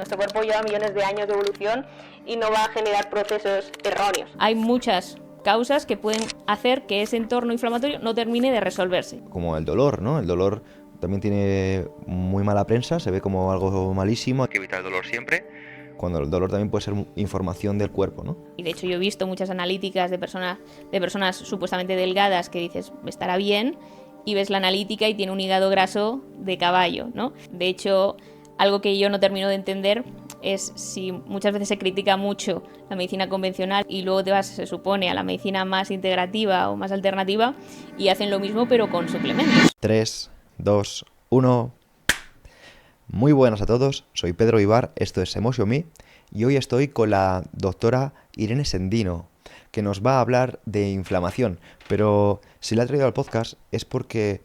Nuestro cuerpo lleva millones de años de evolución y no va a generar procesos erróneos. Hay muchas causas que pueden hacer que ese entorno inflamatorio no termine de resolverse. Como el dolor, ¿no? El dolor también tiene muy mala prensa, se ve como algo malísimo. Hay que evitar el dolor siempre, cuando el dolor también puede ser información del cuerpo, ¿no? Y de hecho yo he visto muchas analíticas de personas supuestamente delgadas que dices, estará bien, y ves la analítica y tiene un hígado graso de caballo, ¿no? De hecho, algo que yo no termino de entender es si muchas veces se critica mucho la medicina convencional y luego te vas, se supone, a la medicina más integrativa o más alternativa y hacen lo mismo pero con suplementos. 3, 2, 1... Muy buenas a todos, soy Pedro Ibar, esto es Emotion Me y hoy estoy con la doctora Irene Sendino, que nos va a hablar de inflamación, pero si la he traído al podcast es porque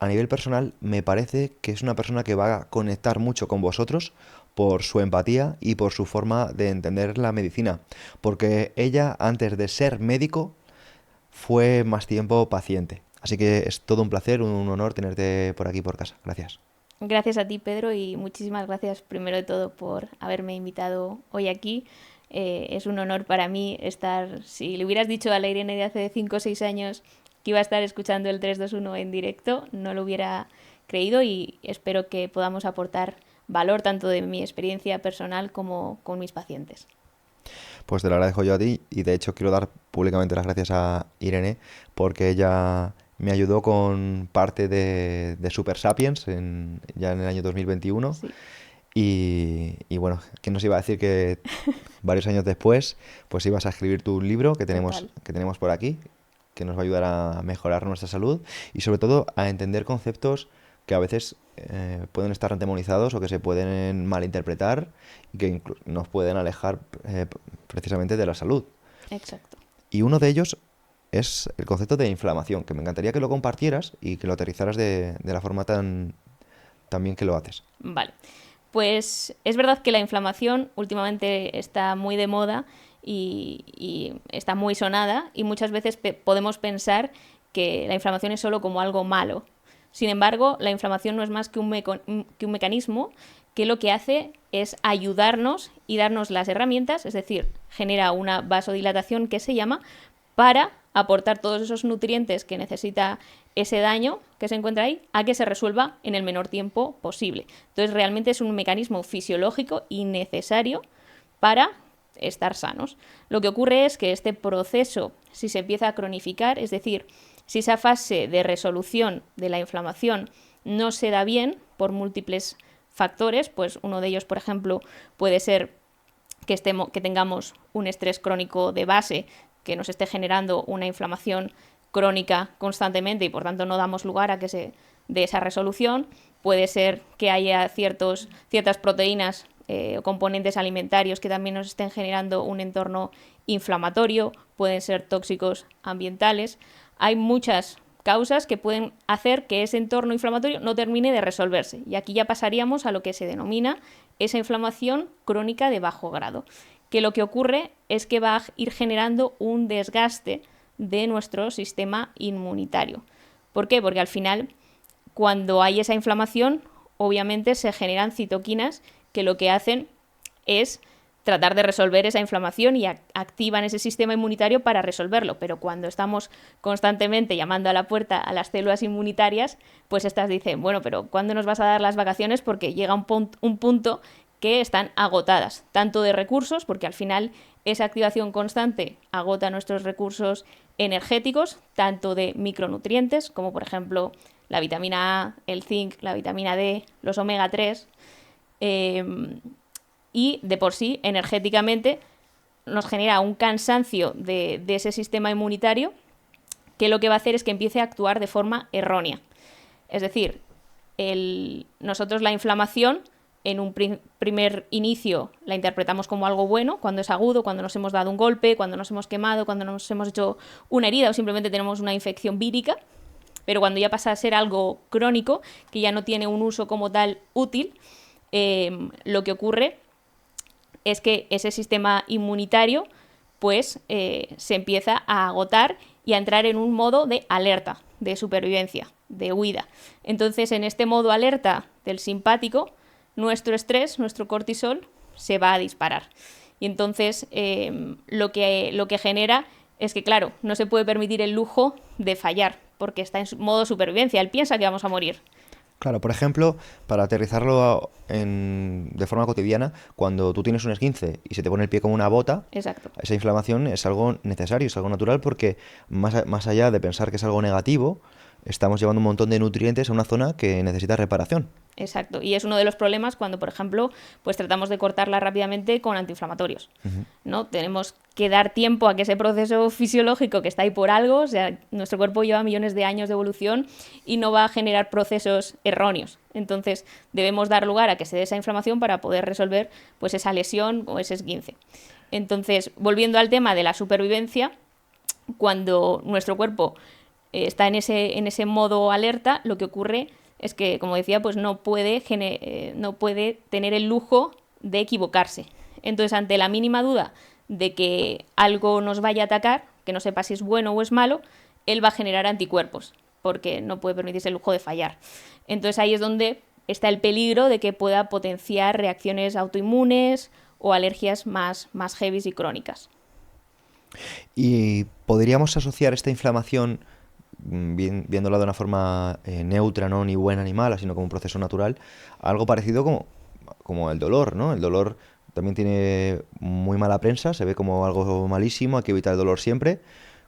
a nivel personal me parece que es una persona que va a conectar mucho con vosotros por su empatía y por su forma de entender la medicina, porque ella antes de ser médico fue más tiempo paciente, así que es todo un placer, un honor tenerte por aquí por casa, gracias. Gracias a ti, Pedro, y muchísimas gracias primero de todo por haberme invitado hoy aquí. Es un honor para mí estar, si le hubieras dicho a la Irene de hace 5 o 6 años que iba a estar escuchando el 321 en directo, no lo hubiera creído y espero que podamos aportar valor tanto de mi experiencia personal como con mis pacientes. Pues te lo agradezco yo a ti y de hecho quiero dar públicamente las gracias a Irene porque ella me ayudó con parte de Super Sapiens ya en el año 2021 Sí. y bueno, ¿quién nos iba a decir que varios años después pues ibas a escribir tu libro que tenemos por aquí, que nos va a ayudar a mejorar nuestra salud y sobre todo a entender conceptos que a veces pueden estar demonizados o que se pueden malinterpretar y que nos pueden alejar precisamente de la salud. Exacto. Y uno de ellos es el concepto de inflamación, que me encantaría que lo compartieras y que lo aterrizaras de la forma tan bien que lo haces. Vale. Pues es verdad que la inflamación últimamente está muy de moda y está muy sonada y muchas veces podemos pensar que la inflamación es solo como algo malo. Sin embargo, la inflamación no es más que un mecanismo que lo que hace es ayudarnos y darnos las herramientas, es decir, genera una vasodilatación que se llama, para aportar todos esos nutrientes que necesita ese daño que se encuentra ahí a que se resuelva en el menor tiempo posible. Entonces realmente es un mecanismo fisiológico y necesario para estar sanos. Lo que ocurre es que este proceso, si se empieza a cronificar, es decir, si esa fase de resolución de la inflamación no se da bien por múltiples factores, pues uno de ellos, por ejemplo, puede ser que tengamos un estrés crónico de base que nos esté generando una inflamación crónica constantemente y por tanto no damos lugar a que se dé esa resolución. Puede ser que haya ciertas proteínas o componentes alimentarios que también nos estén generando un entorno inflamatorio, pueden ser tóxicos ambientales. Hay muchas causas que pueden hacer que ese entorno inflamatorio no termine de resolverse. Y aquí ya pasaríamos a lo que se denomina esa inflamación crónica de bajo grado, que lo que ocurre es que va a ir generando un desgaste de nuestro sistema inmunitario. ¿Por qué? Porque al final, cuando hay esa inflamación, obviamente se generan citoquinas que lo que hacen es tratar de resolver esa inflamación y activan ese sistema inmunitario para resolverlo. Pero cuando estamos constantemente llamando a la puerta a las células inmunitarias, pues estas dicen, bueno, pero ¿cuándo nos vas a dar las vacaciones? Porque llega un punto que están agotadas, tanto de recursos, porque al final esa activación constante agota nuestros recursos energéticos, tanto de micronutrientes, como por ejemplo la vitamina A, el zinc, la vitamina D, los omega 3, y de por sí, energéticamente, nos genera un cansancio de ese sistema inmunitario que lo que va a hacer es que empiece a actuar de forma errónea. Es decir, nosotros la inflamación en un primer inicio la interpretamos como algo bueno, cuando es agudo, cuando nos hemos dado un golpe, cuando nos hemos quemado, cuando nos hemos hecho una herida o simplemente tenemos una infección vírica, pero cuando ya pasa a ser algo crónico, que ya no tiene un uso como tal útil, lo que ocurre es que ese sistema inmunitario pues se empieza a agotar y a entrar en un modo de alerta, de supervivencia, de huida. Entonces, en este modo alerta del simpático, nuestro estrés, nuestro cortisol, se va a disparar. Y entonces lo que genera es que, claro, no se puede permitir el lujo de fallar, porque está en modo supervivencia. Él piensa que vamos a morir. Claro, por ejemplo, para aterrizarlo de forma cotidiana, cuando tú tienes un esguince y se te pone el pie como una bota, Exacto. esa inflamación es algo necesario, es algo natural, porque más allá de pensar que es algo negativo, estamos llevando un montón de nutrientes a una zona que necesita reparación. Exacto. Y es uno de los problemas cuando, por ejemplo, pues tratamos de cortarla rápidamente con antiinflamatorios, ¿no? Tenemos que dar tiempo a que ese proceso fisiológico que está ahí por algo, o sea, nuestro cuerpo lleva millones de años de evolución y no va a generar procesos erróneos. Entonces, debemos dar lugar a que se dé esa inflamación para poder resolver pues esa lesión o ese esguince. Entonces, volviendo al tema de la supervivencia, cuando nuestro cuerpo está en ese modo alerta, lo que ocurre es que, como decía, pues no puede tener el lujo de equivocarse. Entonces, ante la mínima duda de que algo nos vaya a atacar, que no sepa si es bueno o es malo, él va a generar anticuerpos, porque no puede permitirse el lujo de fallar. Entonces, ahí es donde está el peligro de que pueda potenciar reacciones autoinmunes o alergias más heavy y crónicas. Y podríamos asociar esta inflamación, viéndola de una forma neutra, no ni buena ni mala, sino como un proceso natural, a algo parecido como el dolor, ¿no? El dolor también tiene muy mala prensa, se ve como algo malísimo, hay que evitar el dolor siempre,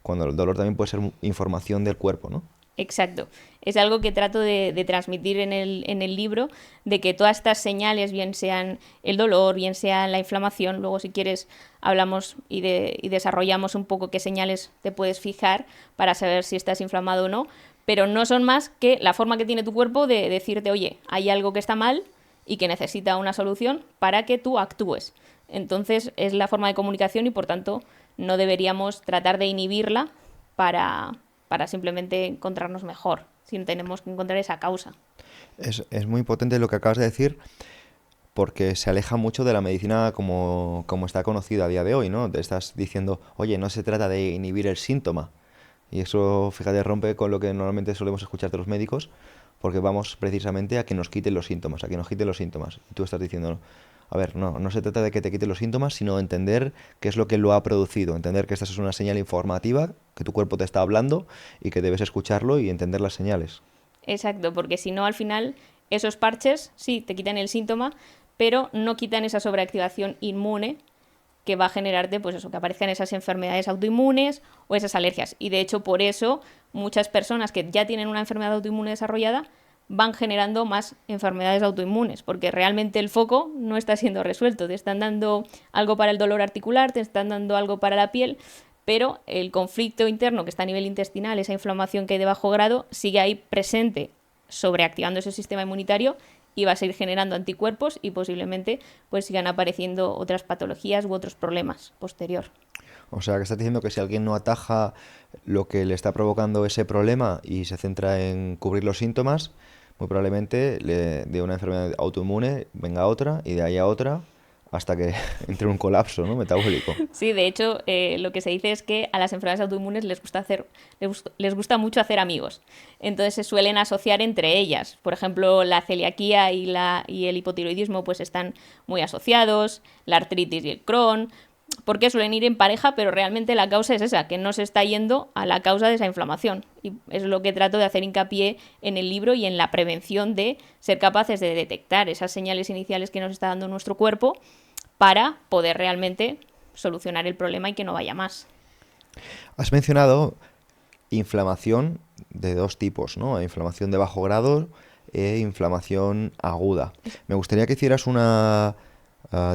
cuando el dolor también puede ser información del cuerpo, ¿no? Exacto. Es algo que trato de transmitir en el libro, de que todas estas señales, bien sean el dolor, bien sea la inflamación, luego si quieres hablamos y desarrollamos un poco qué señales te puedes fijar para saber si estás inflamado o no, pero no son más que la forma que tiene tu cuerpo de decirte, oye, hay algo que está mal y que necesita una solución para que tú actúes. Entonces es la forma de comunicación y por tanto no deberíamos tratar de inhibirla para simplemente encontrarnos mejor, sino tenemos que encontrar esa causa. Es muy potente lo que acabas de decir, porque se aleja mucho de la medicina como está conocida a día de hoy, ¿no? Te estás diciendo, oye, no se trata de inhibir el síntoma. Y eso, fíjate, rompe con lo que normalmente solemos escuchar de los médicos, porque vamos precisamente a que nos quiten los síntomas, a que nos quiten los síntomas. Y tú estás diciendo, a ver, no se trata de que te quiten los síntomas, sino de entender qué es lo que lo ha producido, entender que esta es una señal informativa, que tu cuerpo te está hablando y que debes escucharlo y entender las señales. Exacto, porque si no, al final, esos parches sí te quitan el síntoma, pero no quitan esa sobreactivación inmune que va a generarte, pues eso, que aparezcan esas enfermedades autoinmunes o esas alergias. Y de hecho, por eso, muchas personas que ya tienen una enfermedad autoinmune desarrollada van generando más enfermedades autoinmunes, porque realmente el foco no está siendo resuelto. Te están dando algo para el dolor articular, te están dando algo para la piel, pero el conflicto interno que está a nivel intestinal, esa inflamación que hay de bajo grado, sigue ahí presente, sobreactivando ese sistema inmunitario y va a seguir generando anticuerpos y posiblemente pues sigan apareciendo otras patologías u otros problemas posterior. O sea, que estás diciendo que si alguien no ataja lo que le está provocando ese problema y se centra en cubrir los síntomas, muy probablemente de una enfermedad autoinmune venga otra y de ahí a otra hasta que entre un colapso, ¿no? Metabólico. Sí, de hecho, lo que se dice es que a las enfermedades autoinmunes les gusta mucho hacer amigos. Entonces se suelen asociar entre ellas. Por ejemplo, la celiaquía y el hipotiroidismo pues están muy asociados, la artritis y el Crohn, porque suelen ir en pareja, pero realmente la causa es esa, que no se está yendo a la causa de esa inflamación. Y es lo que trato de hacer hincapié en el libro y en la prevención de ser capaces de detectar esas señales iniciales que nos está dando nuestro cuerpo para poder realmente solucionar el problema y que no vaya más. Has mencionado inflamación de dos tipos, ¿no? Inflamación de bajo grado e inflamación aguda. Me gustaría que hicieras una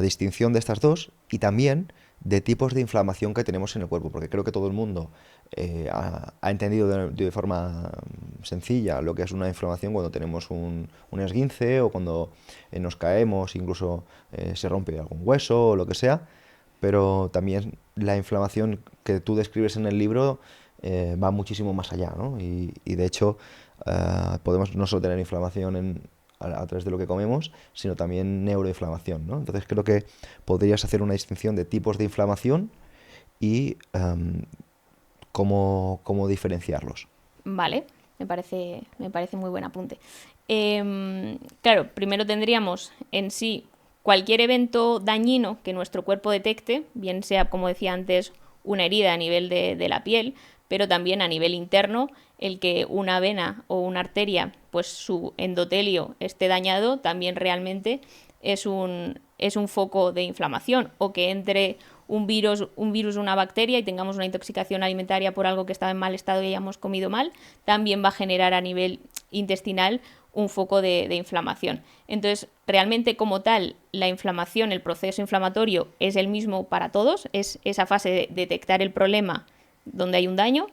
distinción de estas dos y también de tipos de inflamación que tenemos en el cuerpo, porque creo que todo el mundo ha entendido de forma sencilla lo que es una inflamación cuando tenemos un esguince o cuando nos caemos, incluso se rompe algún hueso o lo que sea, pero también la inflamación que tú describes en el libro va muchísimo más allá, ¿no? Y de hecho podemos no solo tener inflamación a través de lo que comemos, sino también neuroinflamación, ¿no? Entonces creo que podrías hacer una distinción de tipos de inflamación y cómo diferenciarlos. Vale, me parece muy buen apunte. Claro, primero tendríamos en sí cualquier evento dañino que nuestro cuerpo detecte, bien sea, como decía antes, una herida a nivel de la piel, pero también a nivel interno, el que una vena o una arteria, pues su endotelio esté dañado, también realmente es un foco de inflamación, o que entre un virus, una bacteria y tengamos una intoxicación alimentaria por algo que estaba en mal estado y hayamos comido mal, también va a generar a nivel intestinal un foco de inflamación. Entonces, realmente como tal, la inflamación, el proceso inflamatorio es el mismo para todos, es esa fase de detectar el problema donde hay un daño,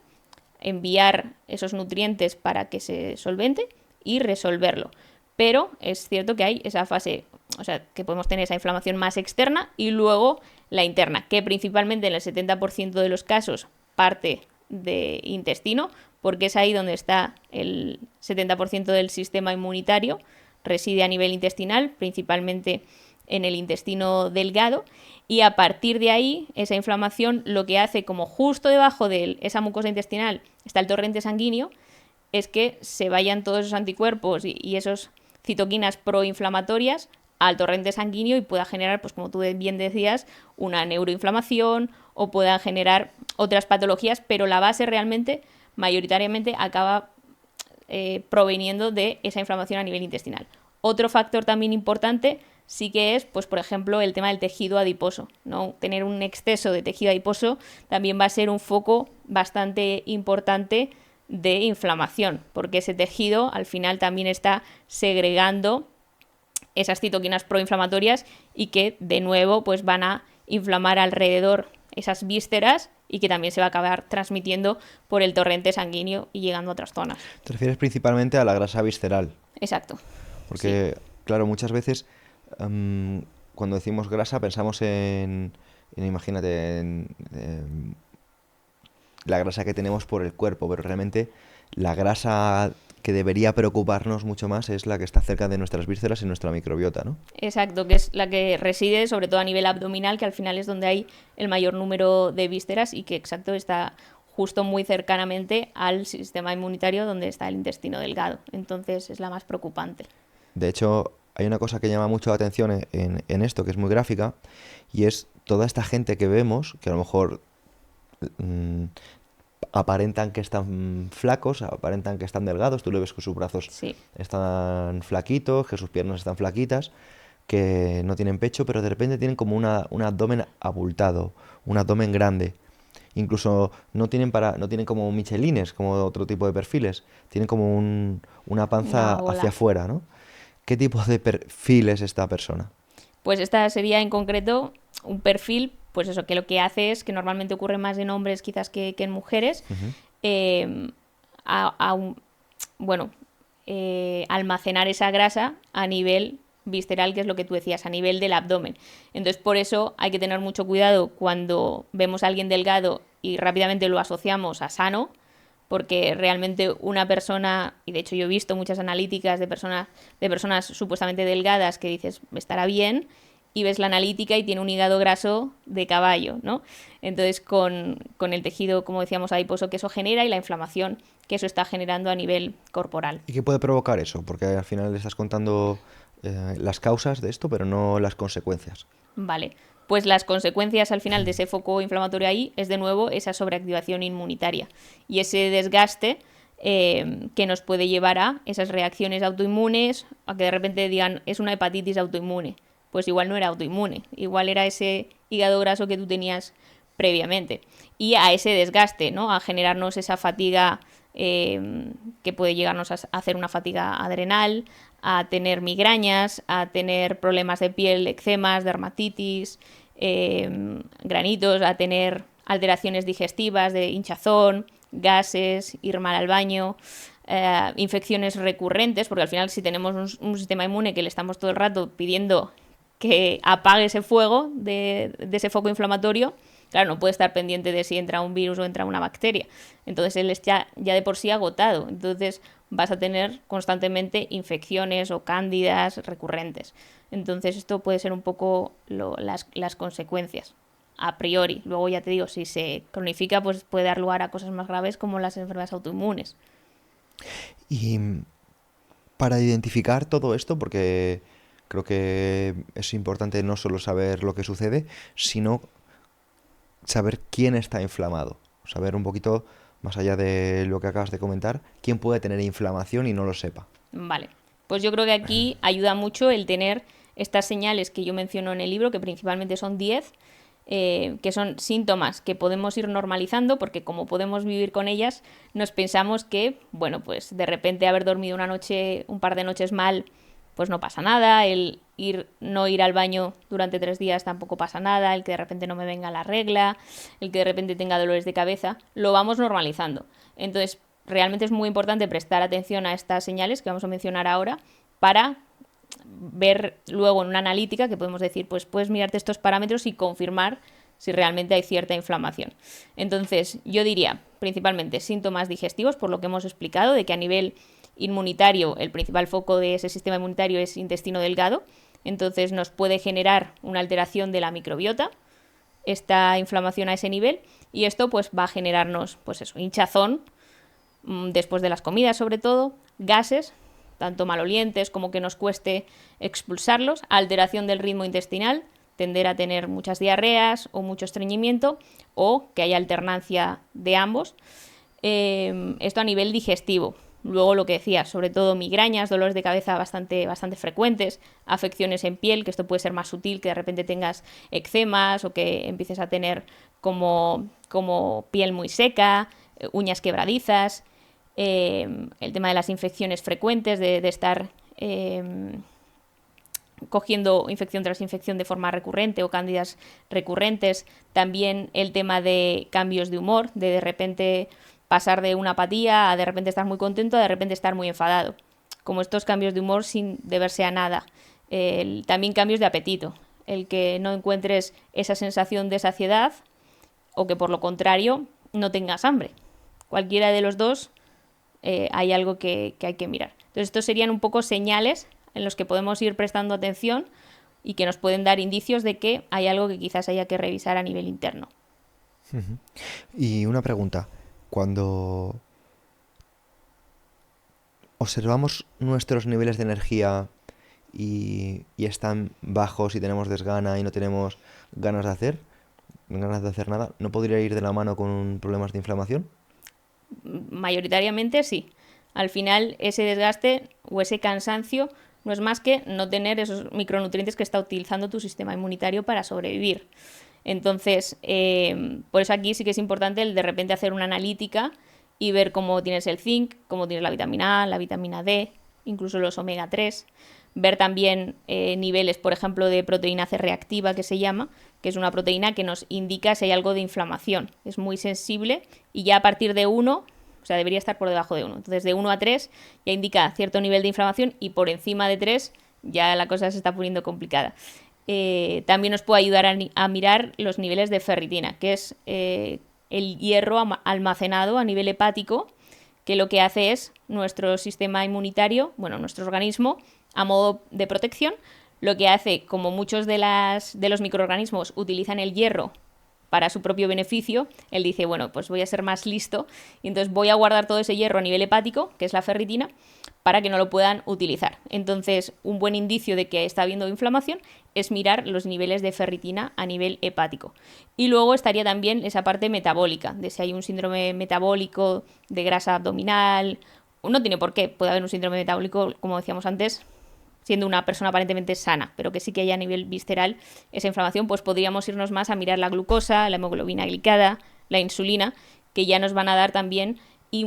enviar esos nutrientes para que se solvente y resolverlo. Pero es cierto que hay esa fase, o sea, que podemos tener esa inflamación más externa y luego la interna, que principalmente en el 70% de los casos parte de intestino, porque es ahí donde está el 70% del sistema inmunitario, reside a nivel intestinal, principalmente en el intestino delgado, y a partir de ahí, esa inflamación lo que hace, como justo debajo de esa mucosa intestinal está el torrente sanguíneo, es que se vayan todos esos anticuerpos y esos citoquinas proinflamatorias al torrente sanguíneo y pueda generar, pues como tú bien decías, una neuroinflamación o pueda generar otras patologías, pero la base realmente, mayoritariamente, acaba proveniendo de esa inflamación a nivel intestinal. Otro factor también importante sí que es, pues por ejemplo, el tema del tejido adiposo, ¿no? Tener un exceso de tejido adiposo también va a ser un foco bastante importante de inflamación, porque ese tejido al final también está segregando esas citoquinas proinflamatorias y que de nuevo pues van a inflamar alrededor esas vísceras y que también se va a acabar transmitiendo por el torrente sanguíneo y llegando a otras zonas. Te refieres principalmente a la grasa visceral. Exacto. Porque, sí. Claro, muchas veces cuando decimos grasa pensamos imagínate, en la grasa que tenemos por el cuerpo, pero realmente la grasa que debería preocuparnos mucho más es la que está cerca de nuestras vísceras y nuestra microbiota, ¿no? Exacto, que es la que reside sobre todo a nivel abdominal, que al final es donde hay el mayor número de vísceras y que exacto está justo muy cercanamente al sistema inmunitario donde está el intestino delgado. Entonces es la más preocupante. De hecho, hay una cosa que llama mucho la atención en esto, que es muy gráfica, y es toda esta gente que vemos, que a lo mejor aparentan que están flacos, aparentan que están delgados, tú le ves que sus brazos sí. están flaquitos, que sus piernas están flaquitas, que no tienen pecho, pero de repente tienen como un abdomen abultado, un abdomen grande. Incluso no tienen como michelines, como otro tipo de perfiles, tienen como una panza hacia afuera, ¿no? ¿Qué tipo de perfil es esta persona? Pues esta sería en concreto un perfil, pues eso, que lo que hace es que normalmente ocurre más en hombres quizás que en mujeres, almacenar esa grasa a nivel visceral, que es lo que tú decías, a nivel del abdomen. Entonces, por eso hay que tener mucho cuidado cuando vemos a alguien delgado y rápidamente lo asociamos a sano, porque realmente una persona, y de hecho yo he visto muchas analíticas de personas supuestamente delgadas que dices, estará bien, y ves la analítica y tiene un hígado graso de caballo, ¿no? Entonces con el tejido, como decíamos, adiposo que eso genera y la inflamación que eso está generando a nivel corporal. ¿Y qué puede provocar eso? Porque al final le estás contando las causas de esto, pero no las consecuencias. Vale, pues las consecuencias al final de ese foco inflamatorio ahí es de nuevo esa sobreactivación inmunitaria y ese desgaste que nos puede llevar a esas reacciones autoinmunes, a que de repente digan es una hepatitis autoinmune. Pues igual no era autoinmune, igual era ese hígado graso que tú tenías previamente. Y a ese desgaste, ¿no? A generarnos esa fatiga que puede llegarnos a hacer una fatiga adrenal, a tener migrañas, a tener problemas de piel, eczemas, dermatitis, granitos, a tener alteraciones digestivas de hinchazón, gases, ir mal al baño, infecciones recurrentes, porque al final si tenemos un sistema inmune que le estamos todo el rato pidiendo que apague ese fuego de ese foco inflamatorio, claro, no puede estar pendiente de si entra un virus o entra una bacteria. Entonces él está ya de por sí agotado. Entonces vas a tener constantemente infecciones o cándidas recurrentes. Entonces esto puede ser un poco las consecuencias a priori. Luego ya te digo, si se cronifica, pues puede dar lugar a cosas más graves como las enfermedades autoinmunes. Y para identificar todo esto, porque creo que es importante no solo saber lo que sucede, sino saber quién está inflamado. Saber un poquito, más allá de lo que acabas de comentar, quién puede tener inflamación y no lo sepa. Vale, pues yo creo que aquí ayuda mucho el tener estas señales que yo menciono en el libro, que principalmente son 10, que son síntomas que podemos ir normalizando, porque como podemos vivir con ellas, nos pensamos que, bueno, pues de repente haber dormido una noche, un par de noches mal, pues no pasa nada, no ir al baño durante 3 días tampoco pasa nada, el que de repente no me venga la regla, el que de repente tenga dolores de cabeza, lo vamos normalizando. Entonces, realmente es muy importante prestar atención a estas señales que vamos a mencionar ahora para ver luego en una analítica que podemos decir, pues puedes mirarte estos parámetros y confirmar si realmente hay cierta inflamación. Entonces, yo diría principalmente síntomas digestivos, por lo que hemos explicado, de que a nivel inmunitario el principal foco de ese sistema inmunitario es intestino delgado, entonces nos puede generar una alteración de la microbiota, esta inflamación a ese nivel, y esto pues va a generarnos pues eso, hinchazón después de las comidas sobre todo, gases, tanto malolientes como que nos cueste expulsarlos, alteración del ritmo intestinal, tender a tener muchas diarreas o mucho estreñimiento o que haya alternancia de ambos. Esto a nivel digestivo. Luego lo que decía, sobre todo migrañas, dolores de cabeza bastante frecuentes, afecciones en piel, que esto puede ser más sutil, que de repente tengas eczemas o que empieces a tener como piel muy seca, uñas quebradizas, el tema de las infecciones frecuentes, de estar cogiendo infección tras infección de forma recurrente o cándidas recurrentes, también el tema de cambios de humor, de repente pasar de una apatía a de repente estar muy contento a de repente estar muy enfadado, como estos cambios de humor sin deberse a nada. También cambios de apetito, el que no encuentres esa sensación de saciedad o que por lo contrario no tengas hambre. Cualquiera de los dos hay algo que hay que mirar. Entonces estos serían un poco señales en los que podemos ir prestando atención y que nos pueden dar indicios de que hay algo que quizás haya que revisar a nivel interno. Y una pregunta, cuando observamos nuestros niveles de energía y están bajos y tenemos desgana y no tenemos ganas de hacer nada, ¿no podría ir de la mano con problemas de inflamación? Mayoritariamente sí. Al final ese desgaste o ese cansancio no es más que no tener esos micronutrientes que está utilizando tu sistema inmunitario para sobrevivir. Entonces, por eso aquí sí que es importante el de repente hacer una analítica y ver cómo tienes el zinc, cómo tienes la vitamina A, la vitamina D, incluso los omega 3. Ver también niveles, por ejemplo, de proteína C reactiva, que se llama, que es una proteína que nos indica si hay algo de inflamación. Es muy sensible y ya a partir de 1, o sea, debería estar por debajo de 1. Entonces, de 1 a 3 ya indica cierto nivel de inflamación y por encima de 3 ya la cosa se está poniendo complicada. También nos puede ayudar a mirar los niveles de ferritina, que es el hierro almacenado a nivel hepático, que lo que hace es nuestro sistema inmunitario, bueno, nuestro organismo, a modo de protección, lo que hace, como muchos de los microorganismos utilizan el hierro para su propio beneficio, él dice, bueno, pues voy a ser más listo y entonces voy a guardar todo ese hierro a nivel hepático, que es la ferritina, para que no lo puedan utilizar. Entonces, un buen indicio de que está habiendo inflamación es mirar los niveles de ferritina a nivel hepático. Y luego estaría también esa parte metabólica, de si hay un síndrome metabólico de grasa abdominal. No tiene por qué, puede haber un síndrome metabólico, como decíamos antes, siendo una persona aparentemente sana, pero que sí que haya a nivel visceral esa inflamación, pues podríamos irnos más a mirar la glucosa, la hemoglobina glicada, la insulina, que ya nos van a dar también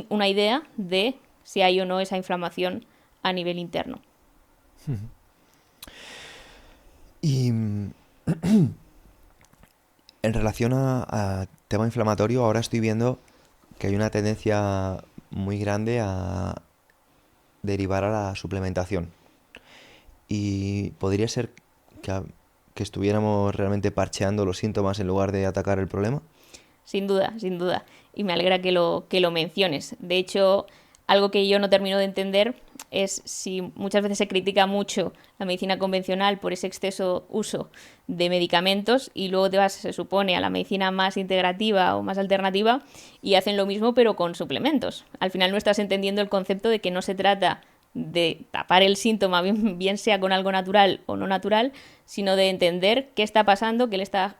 una idea de si hay o no esa inflamación a nivel interno. Y en relación a tema inflamatorio, ahora estoy viendo que hay una tendencia muy grande a derivar a la suplementación. Y podría ser que estuviéramos realmente parcheando los síntomas en lugar de atacar el problema. Sin duda, sin duda. Y me alegra que lo menciones. De hecho, algo que yo no termino de entender es si muchas veces se critica mucho la medicina convencional por ese exceso uso de medicamentos y luego te vas, se supone, a la medicina más integrativa o más alternativa y hacen lo mismo pero con suplementos. Al final no estás entendiendo el concepto de que no se trata de tapar el síntoma, bien sea con algo natural o no natural, sino de entender qué está pasando, qué le está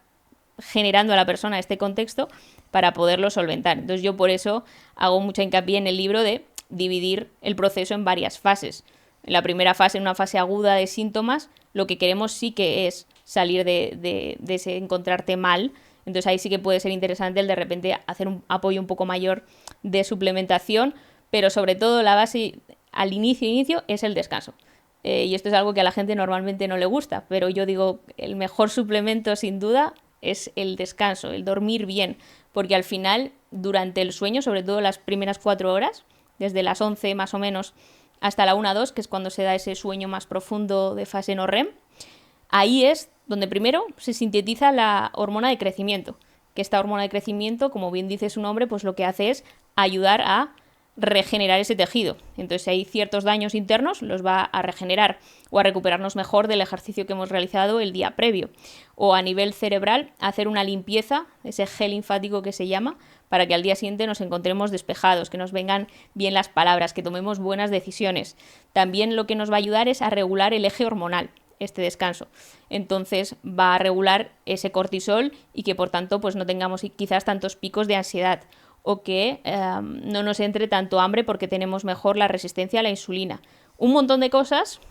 generando a la persona este contexto para poderlo solventar. Entonces yo por eso hago mucha hincapié en el libro de dividir el proceso en varias fases. En la primera fase, en una fase aguda de síntomas, lo que queremos sí que es salir de ese encontrarte mal. Entonces ahí sí que puede ser interesante el de repente hacer un apoyo un poco mayor de suplementación, pero sobre todo la base al inicio es el descanso. Y esto es algo que a la gente normalmente no le gusta, pero yo digo, el mejor suplemento sin duda es el descanso, el dormir bien, porque al final, durante el sueño, sobre todo las primeras 4 horas, desde las 11 más o menos hasta la 1-2, que es cuando se da ese sueño más profundo de fase no REM, ahí es donde primero se sintetiza la hormona de crecimiento, que esta hormona de crecimiento, como bien dice su nombre, pues lo que hace es ayudar a regenerar ese tejido. Entonces, si hay ciertos daños internos, los va a regenerar o a recuperarnos mejor del ejercicio que hemos realizado el día previo. O a nivel cerebral, hacer una limpieza, ese gel linfático que se llama, para que al día siguiente nos encontremos despejados, que nos vengan bien las palabras, que tomemos buenas decisiones. También lo que nos va a ayudar es a regular el eje hormonal, este descanso. Entonces va a regular ese cortisol y que por tanto pues no tengamos quizás tantos picos de ansiedad o que no nos entre tanto hambre porque tenemos mejor la resistencia a la insulina. Un montón de cosas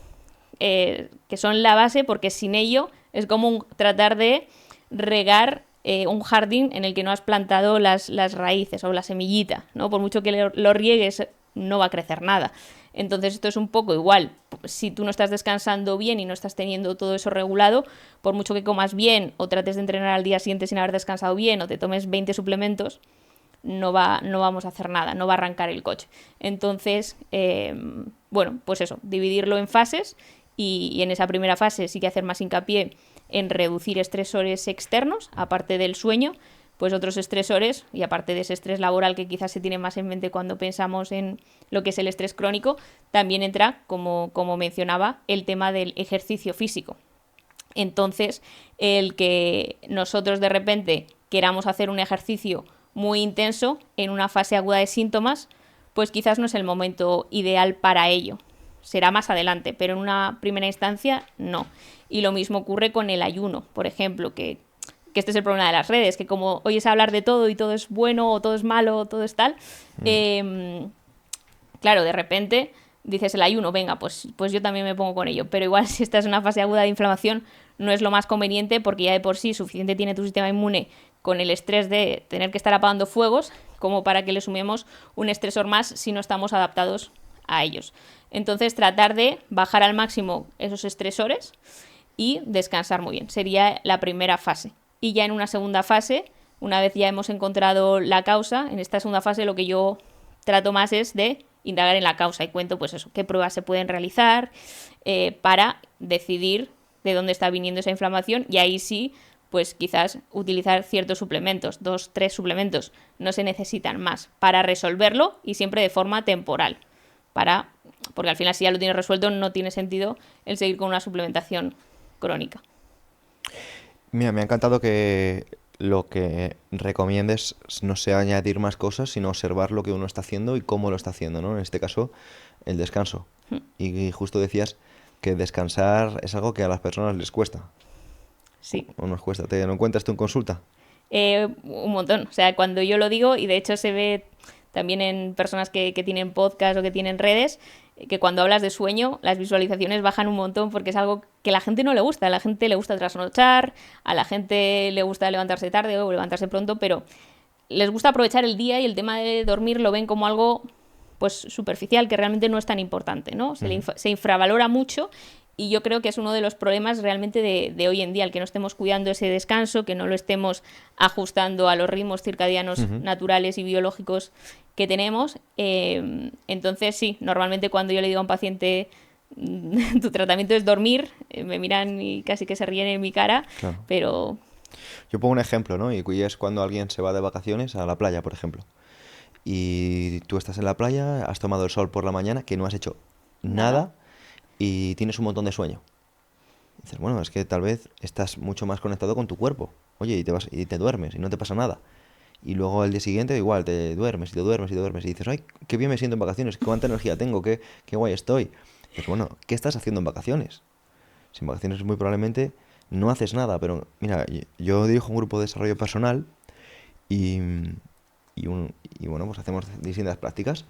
que son la base, porque sin ello es como tratar de regar un jardín en el que no has plantado las raíces o la semillita, ¿no? Por mucho que lo riegues, no va a crecer nada. Entonces esto es un poco igual. Si tú no estás descansando bien y no estás teniendo todo eso regulado, por mucho que comas bien o trates de entrenar al día siguiente sin haber descansado bien o te tomes 20 suplementos, no vamos a hacer nada, no va a arrancar el coche. Entonces, bueno, pues eso, dividirlo en fases y en esa primera fase sí que hacer más hincapié en reducir estresores externos, aparte del sueño, pues otros estresores, y aparte de ese estrés laboral que quizás se tiene más en mente cuando pensamos en lo que es el estrés crónico, también entra, como mencionaba, el tema del ejercicio físico. Entonces, el que nosotros de repente queramos hacer un ejercicio muy intenso en una fase aguda de síntomas, pues quizás no es el momento ideal para ello. Será más adelante, pero en una primera instancia no. Y lo mismo ocurre con el ayuno, por ejemplo, que este es el problema de las redes, que como oyes hablar de todo y todo es bueno o todo es malo o todo es tal, claro, de repente dices el ayuno, venga, pues yo también me pongo con ello, pero igual si estás en una fase aguda de inflamación no es lo más conveniente porque ya de por sí suficiente tiene tu sistema inmune con el estrés de tener que estar apagando fuegos como para que le sumemos un estresor más si no estamos adaptados a ellos. Entonces tratar de bajar al máximo esos estresores y descansar muy bien, sería la primera fase. Y ya en una segunda fase, una vez ya hemos encontrado la causa, en esta segunda fase lo que yo trato más es de indagar en la causa y cuento pues eso, qué pruebas se pueden realizar para decidir de dónde está viniendo esa inflamación y ahí sí, pues quizás utilizar ciertos suplementos, 2-3 suplementos, no se necesitan más para resolverlo y siempre de forma temporal, porque al final si ya lo tienes resuelto no tiene sentido el seguir con una suplementación crónica. Mira, me ha encantado que lo que recomiendes no sea añadir más cosas, sino observar lo que uno está haciendo y cómo lo está haciendo, ¿no? En este caso, el descanso. Y justo decías que descansar es algo que a las personas les cuesta. Sí. ¿O nos cuesta? ¿Te lo encuentras tú en consulta? Un montón. O sea, cuando yo lo digo, y de hecho se ve también en personas que tienen podcast o que tienen redes, que cuando hablas de sueño, las visualizaciones bajan un montón porque es algo que a la gente no le gusta. A la gente le gusta trasnochar, a la gente le gusta levantarse tarde o levantarse pronto, pero les gusta aprovechar el día y el tema de dormir lo ven como algo pues superficial, que realmente no es tan importante, ¿no? Se infravalora mucho. Y yo creo que es uno de los problemas realmente de hoy en día, el que no estemos cuidando ese descanso, que no lo estemos ajustando a los ritmos circadianos naturales y biológicos que tenemos. Entonces, sí, normalmente cuando yo le digo a un paciente tu tratamiento es dormir, me miran y casi que se ríen en mi cara, claro. Pero... Yo pongo un ejemplo, ¿no? Y es cuando alguien se va de vacaciones a la playa, por ejemplo. Y tú estás en la playa, has tomado el sol por la mañana, que no has hecho nada y tienes un montón de sueño. Dices, bueno, es que tal vez estás mucho más conectado con tu cuerpo. Oye, y te duermes y no te pasa nada. Y luego al día siguiente igual te duermes y te duermes y te duermes y dices, ay, qué bien me siento en vacaciones, cuánta energía tengo, qué guay estoy. Pues bueno, ¿qué estás haciendo en vacaciones? Si en vacaciones muy probablemente no haces nada, pero mira, yo dirijo un grupo de desarrollo personal y, y bueno, pues hacemos distintas prácticas.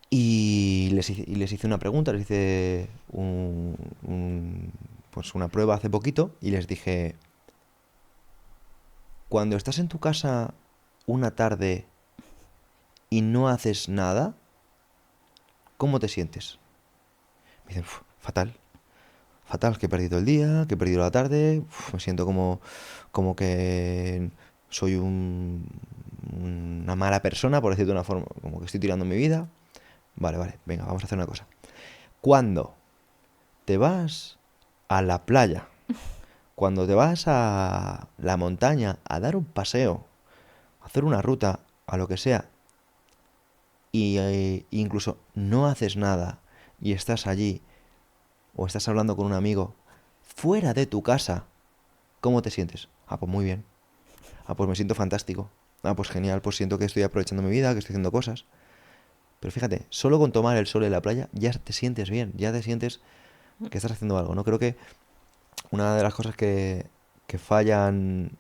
Y les hice una pregunta, les hice pues una prueba hace poquito y les dije, cuando estás en tu casa una tarde y no haces nada, ¿cómo te sientes? Me dicen, fatal, fatal, que he perdido el día, que he perdido la tarde, me siento como que soy una mala persona, por decirlo de una forma, como que estoy tirando mi vida. Vale, vale, venga, vamos a hacer una cosa. Cuando te vas a la playa, cuando te vas a la montaña a dar un paseo, a hacer una ruta, a lo que sea, y incluso no haces nada y estás allí o estás hablando con un amigo fuera de tu casa, ¿cómo te sientes? Ah, pues muy bien. Ah, pues me siento fantástico. Ah, pues genial, pues siento que estoy aprovechando mi vida, que estoy haciendo cosas. Pero fíjate, solo con tomar el sol en la playa ya te sientes bien, ya te sientes que estás haciendo algo, ¿no? Creo que una de las cosas que fallan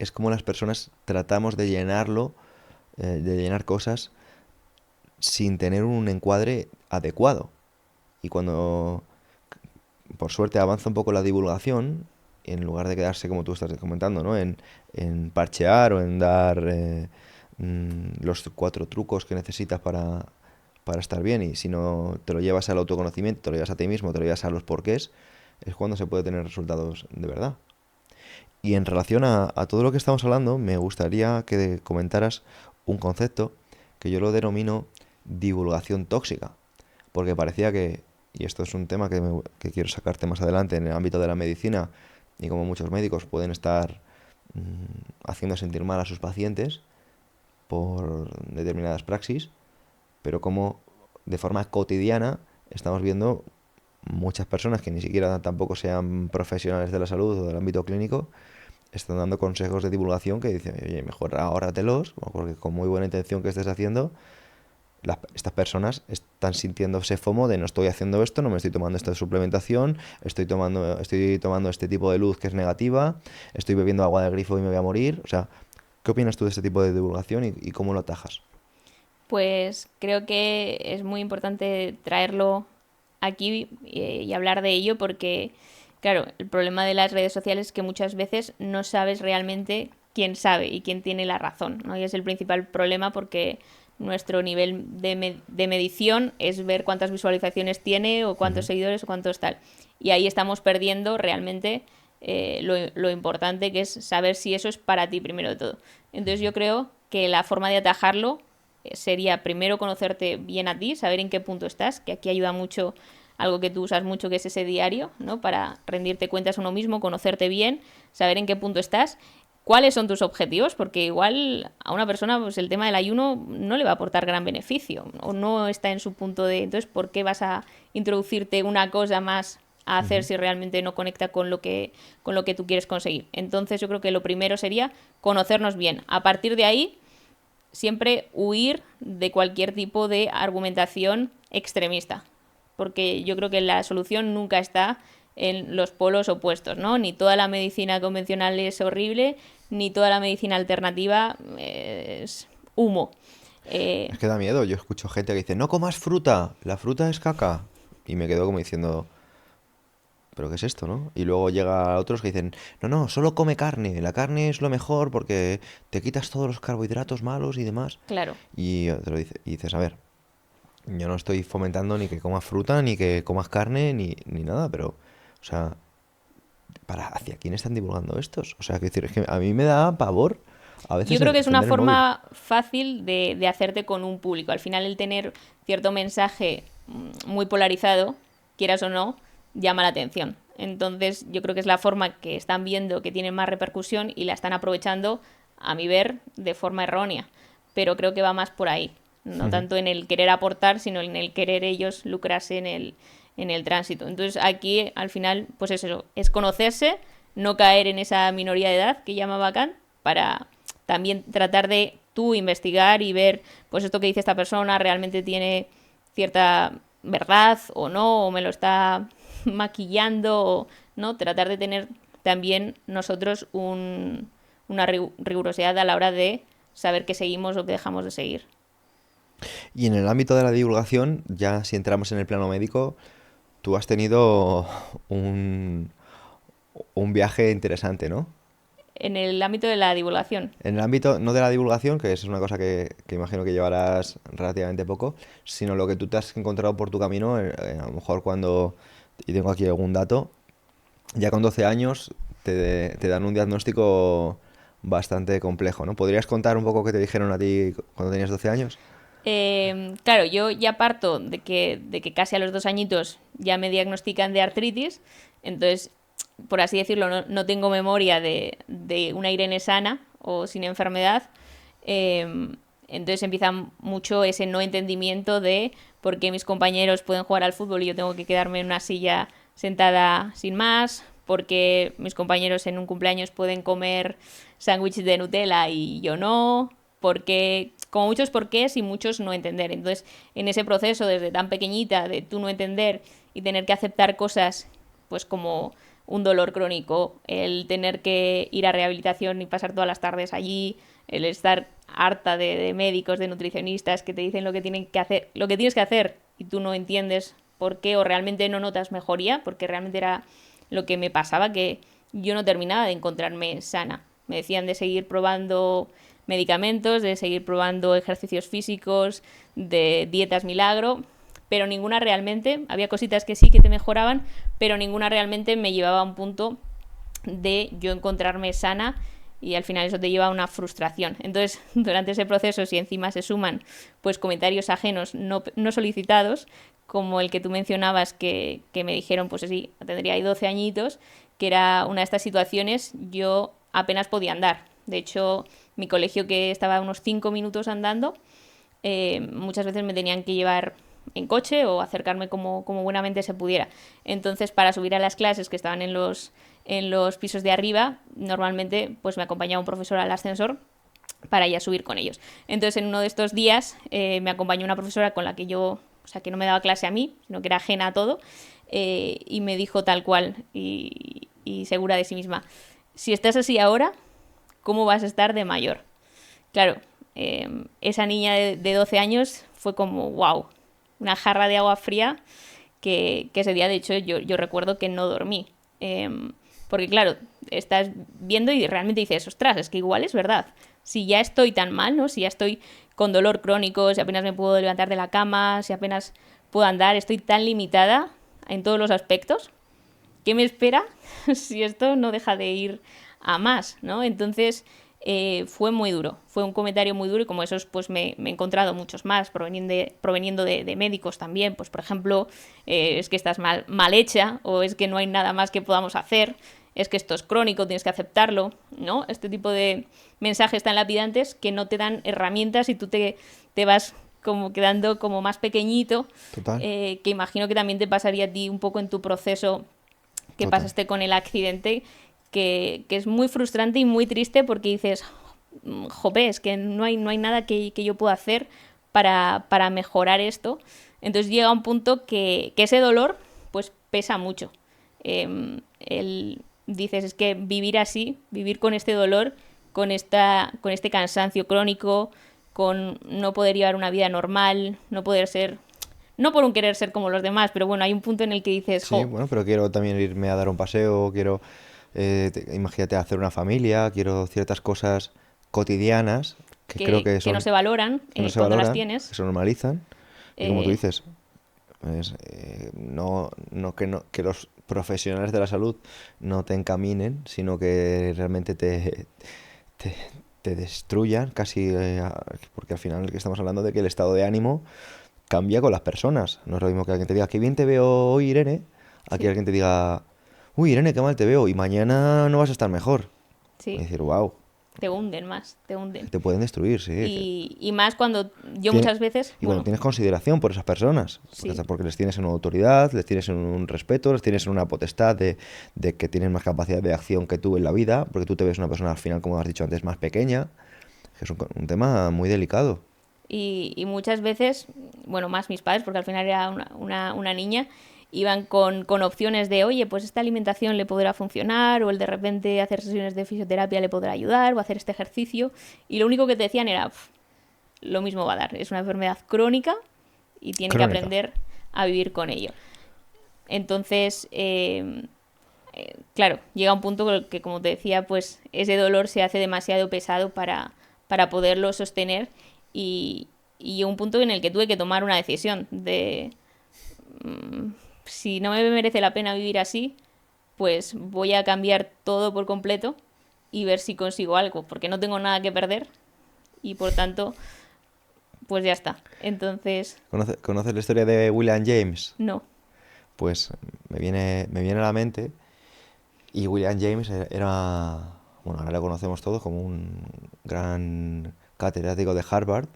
es como las personas tratamos de llenarlo, de llenar cosas sin tener un encuadre adecuado. Y cuando, por suerte, avanza un poco la divulgación, en lugar de quedarse, como tú estás comentando, ¿no? En parchear o en dar los 4 trucos que necesitas para estar bien, y si no te lo llevas al autoconocimiento, te lo llevas a ti mismo, te lo llevas a los porqués, es cuando se puede tener resultados de verdad. Y en relación a todo lo que estamos hablando, me gustaría que comentaras un concepto que yo lo denomino divulgación tóxica, porque parecía que, y esto es un tema que quiero sacarte más adelante en el ámbito de la medicina, y como muchos médicos pueden estar haciendo sentir mal a sus pacientes por determinadas praxis, pero como de forma cotidiana estamos viendo muchas personas que ni siquiera tampoco sean profesionales de la salud o del ámbito clínico, están dando consejos de divulgación que dicen, oye, mejor ahórratelos, porque con muy buena intención que estés haciendo, estas personas están sintiéndose FOMO de no estoy haciendo esto, no me estoy tomando esta suplementación, estoy tomando este tipo de luz que es negativa, estoy bebiendo agua del grifo y me voy a morir. O sea, ¿qué opinas tú de este tipo de divulgación y cómo lo atajas? Pues creo que es muy importante traerlo aquí y hablar de ello porque, claro, el problema de las redes sociales es que muchas veces no sabes realmente quién sabe y quién tiene la razón, ¿no? Y es el principal problema porque nuestro nivel de medición es ver cuántas visualizaciones tiene o cuántos seguidores o cuántos tal. Y ahí estamos perdiendo realmente lo importante que es saber si eso es para ti primero de todo. Entonces yo creo que la forma de atajarlo sería primero conocerte bien a ti, saber en qué punto estás, que aquí ayuda mucho algo que tú usas mucho, que es ese diario, ¿no? Para rendirte cuentas a uno mismo, conocerte bien, saber en qué punto estás, cuáles son tus objetivos, porque igual a una persona pues el tema del ayuno no le va a aportar gran beneficio o no está en su punto de... Entonces, ¿por qué vas a introducirte una cosa más a hacer si realmente no conecta con lo que tú quieres conseguir? Entonces yo creo que lo primero sería conocernos bien. A partir de ahí, siempre huir de cualquier tipo de argumentación extremista, porque yo creo que la solución nunca está en los polos opuestos, ¿no? Ni toda la medicina convencional es horrible, ni toda la medicina alternativa es humo. Es que da miedo, yo escucho gente que dice, no comas fruta, la fruta es caca. Y me quedo como diciendo, ¿pero qué es esto, no? Y luego llega otros que dicen, no, no, solo come carne, la carne es lo mejor porque te quitas todos los carbohidratos malos y demás. Claro. Y dices, a ver, yo no estoy fomentando ni que comas fruta, ni que comas carne, ni nada, pero, o sea, ¿hacia quién están divulgando estos? O sea, que decir, es que a mí me da pavor a Yo veces creo que es una encender el móvil. forma fácil de hacerte con un público. Al final el tener cierto mensaje muy polarizado, quieras o no, llama la atención. Entonces yo creo que es la forma que están viendo que tiene más repercusión y la están aprovechando, a mi ver, de forma errónea. Pero creo que va más por ahí. no tanto en el querer aportar, sino en el querer ellos lucrarse en el tránsito. Entonces aquí al final pues eso, es conocerse, no caer en esa minoría de edad que llamaba Kant, para también tratar de tú investigar y ver pues esto que dice esta persona realmente tiene cierta verdad o no, o me lo está maquillando, o no, tratar de tener también nosotros una rigurosidad a la hora de saber que seguimos o que dejamos de seguir. Y en el ámbito de la divulgación, ya si entramos en el plano médico, tú has tenido un, un viaje interesante, ¿no? En el ámbito de la divulgación. En el ámbito, no de la divulgación, que es una cosa que imagino que llevarás relativamente poco, sino lo que tú te has encontrado por tu camino, a lo mejor cuando, y tengo aquí algún dato, ya con 12 años te dan un diagnóstico bastante complejo, ¿no? ¿Podrías contar un poco qué te dijeron a ti cuando tenías 12 años? Claro, yo ya parto de que casi a los 2 añitos ya me diagnostican de artritis, entonces, por así decirlo, no tengo memoria de una Irene sana o sin enfermedad. Entonces empieza mucho ese no entendimiento de por qué mis compañeros pueden jugar al fútbol y yo tengo que quedarme en una silla sentada sin más, porque mis compañeros en un cumpleaños pueden comer sándwiches de Nutella y yo no, porque como muchos porqués y muchos no entender. Entonces, en ese proceso desde tan pequeñita de tú no entender y tener que aceptar cosas pues como un dolor crónico, el tener que ir a rehabilitación y pasar todas las tardes allí, el estar harta de médicos, de nutricionistas que te dicen lo que tienen que hacer, lo que tienes que hacer y tú no entiendes por qué o realmente no notas mejoría, porque realmente era lo que me pasaba, que yo no terminaba de encontrarme sana. Me decían de seguir probando medicamentos, de seguir probando ejercicios físicos, de dietas milagro, pero ninguna realmente, había cositas que sí que te mejoraban, pero ninguna realmente me llevaba a un punto de yo encontrarme sana, y al final eso te lleva a una frustración. Entonces, durante ese proceso, si encima se suman pues comentarios ajenos no solicitados, como el que tú mencionabas, que me dijeron, pues así, tendría ahí 12 añitos, que era una de estas situaciones, yo apenas podía andar. De hecho, mi colegio, que estaba a unos 5 minutos andando, muchas veces me tenían que llevar en coche o acercarme como buenamente se pudiera. Entonces, para subir a las clases que estaban en los pisos de arriba, normalmente pues me acompañaba un profesor al ascensor para ya subir con ellos. Entonces, en uno de estos días me acompañó una profesora con la que yo, o sea, que no me daba clase a mí, sino que era ajena a todo, y me dijo tal cual y segura de sí misma: si estás así ahora, ¿cómo vas a estar de mayor? Claro, esa niña de 12 años fue como wow, una jarra de agua fría, que ese día de hecho yo recuerdo que no dormí. Porque claro, estás viendo y realmente dices, ostras, es que igual es verdad. Si ya estoy tan mal, ¿no? Si ya estoy con dolor crónico, si apenas me puedo levantar de la cama, si apenas puedo andar, estoy tan limitada en todos los aspectos, ¿qué me espera si esto no deja de ir a más, ¿no? Entonces fue muy duro, fue un comentario muy duro, y como esos pues me he encontrado muchos más proveniendo de médicos también, pues por ejemplo, es que estás mal hecha, o es que no hay nada más que podamos hacer, es que esto es crónico, tienes que aceptarlo, ¿no? Este tipo de mensajes tan lapidantes que no te dan herramientas y tú te vas como quedando como más pequeñito. Total. Que imagino que también te pasaría a ti un poco en tu proceso que Total. pasaste con el accidente, que es muy frustrante y muy triste, porque dices, jope, es que no hay nada que yo pueda hacer para mejorar esto. Entonces llega un punto que ese dolor pues pesa mucho. Dices, es que vivir así, vivir con este dolor, con este cansancio crónico, con no poder llevar una vida normal, no poder ser, no por un querer ser como los demás, pero bueno, hay un punto en el que dices, Sí, bueno, pero quiero también irme a dar un paseo, quiero, imagínate, hacer una familia, quiero ciertas cosas cotidianas que creo que que no son, se valoran que no se cuando las valoran, tienes. que se normalizan. Y como tú Eh, dices, que los profesionales de la salud no te encaminen, sino que realmente te, te destruyan casi, porque al final estamos hablando de que el estado de ánimo cambia con las personas. No es lo mismo que alguien te diga, qué bien te veo hoy, Irene, a que sí, alguien te diga, uy, Irene, qué mal te veo, y mañana no vas a estar mejor. Y sí. decir, wow, te hunden más, te hunden. Te pueden destruir, sí. Y más cuando yo Tiene- muchas veces... Y cuando tienes consideración por esas personas, Sí. porque les tienes en una autoridad, les tienes en un respeto, les tienes en una potestad de que tienen más capacidad de acción que tú en la vida, porque tú te ves una persona al final, como has dicho antes, más pequeña, que es un tema muy delicado. Y muchas veces, bueno, más mis padres, porque al final era una niña, iban con opciones de, oye, pues esta alimentación le podrá funcionar, o el de repente hacer sesiones de fisioterapia le podrá ayudar, o hacer este ejercicio, y lo único que te decían era, "Pf, lo mismo va a dar, es una enfermedad crónica y tiene que Crónica. aprender a vivir con ello". Entonces, claro, llega un punto que, como te decía, pues ese dolor se hace demasiado pesado para poderlo sostener y un punto en el que tuve que tomar una decisión de si no me merece la pena vivir así, pues voy a cambiar todo por completo y ver si consigo algo, porque no tengo nada que perder y por tanto, pues ya está. Entonces, ¿Conoces la historia de William James? no. Pues me viene a la mente, y William James era, bueno, ahora lo conocemos todos como un gran catedrático de Harvard,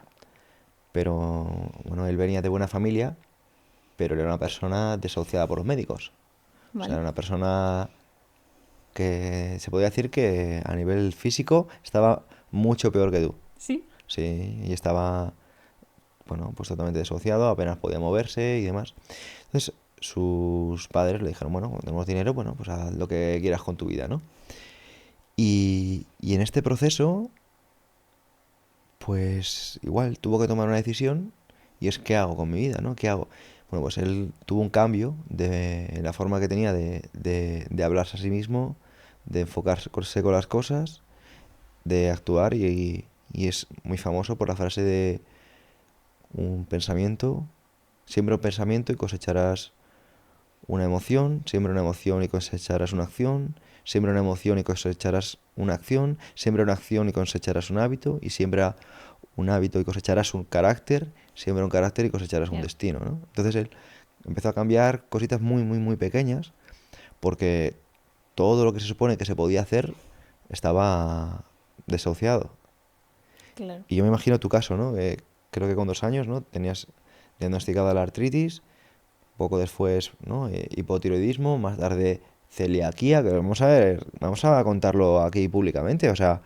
pero bueno, él venía de buena familia, pero era una persona desahuciada por los médicos. O sea, Vale. era una persona que se podía decir que a nivel físico estaba mucho peor que tú. Sí. Sí, y estaba, bueno, pues totalmente desahuciado, apenas podía moverse y demás. Entonces, sus padres le dijeron, bueno, cuando tenemos dinero, bueno, pues haz lo que quieras con tu vida, ¿no? Y en este proceso, pues igual tuvo que tomar una decisión, y es ¿qué hago con mi vida, ¿no? ¿Qué hago? Bueno, pues él tuvo un cambio en la forma que tenía de hablarse a sí mismo, de enfocarse con las cosas, de actuar, y es muy famoso por la frase de un pensamiento, siembra un pensamiento y cosecharás una emoción, siembra una emoción y cosecharás una acción, siembra una emoción y cosecharás una acción, siembra una acción y cosecharás un hábito, y siembra un hábito y cosecharás un carácter, siembra un carácter y cosecharás un Ya. destino, ¿no? Entonces él empezó a cambiar cositas muy, muy, muy pequeñas, porque todo lo que se supone que se podía hacer estaba desahuciado. Claro. Y yo me imagino tu caso, ¿no? Creo que con 2 años, ¿no? Tenías diagnosticada la artritis, poco después, ¿no? Hipotiroidismo, más tarde celiaquía, que vamos a ver, vamos a contarlo aquí públicamente, o sea,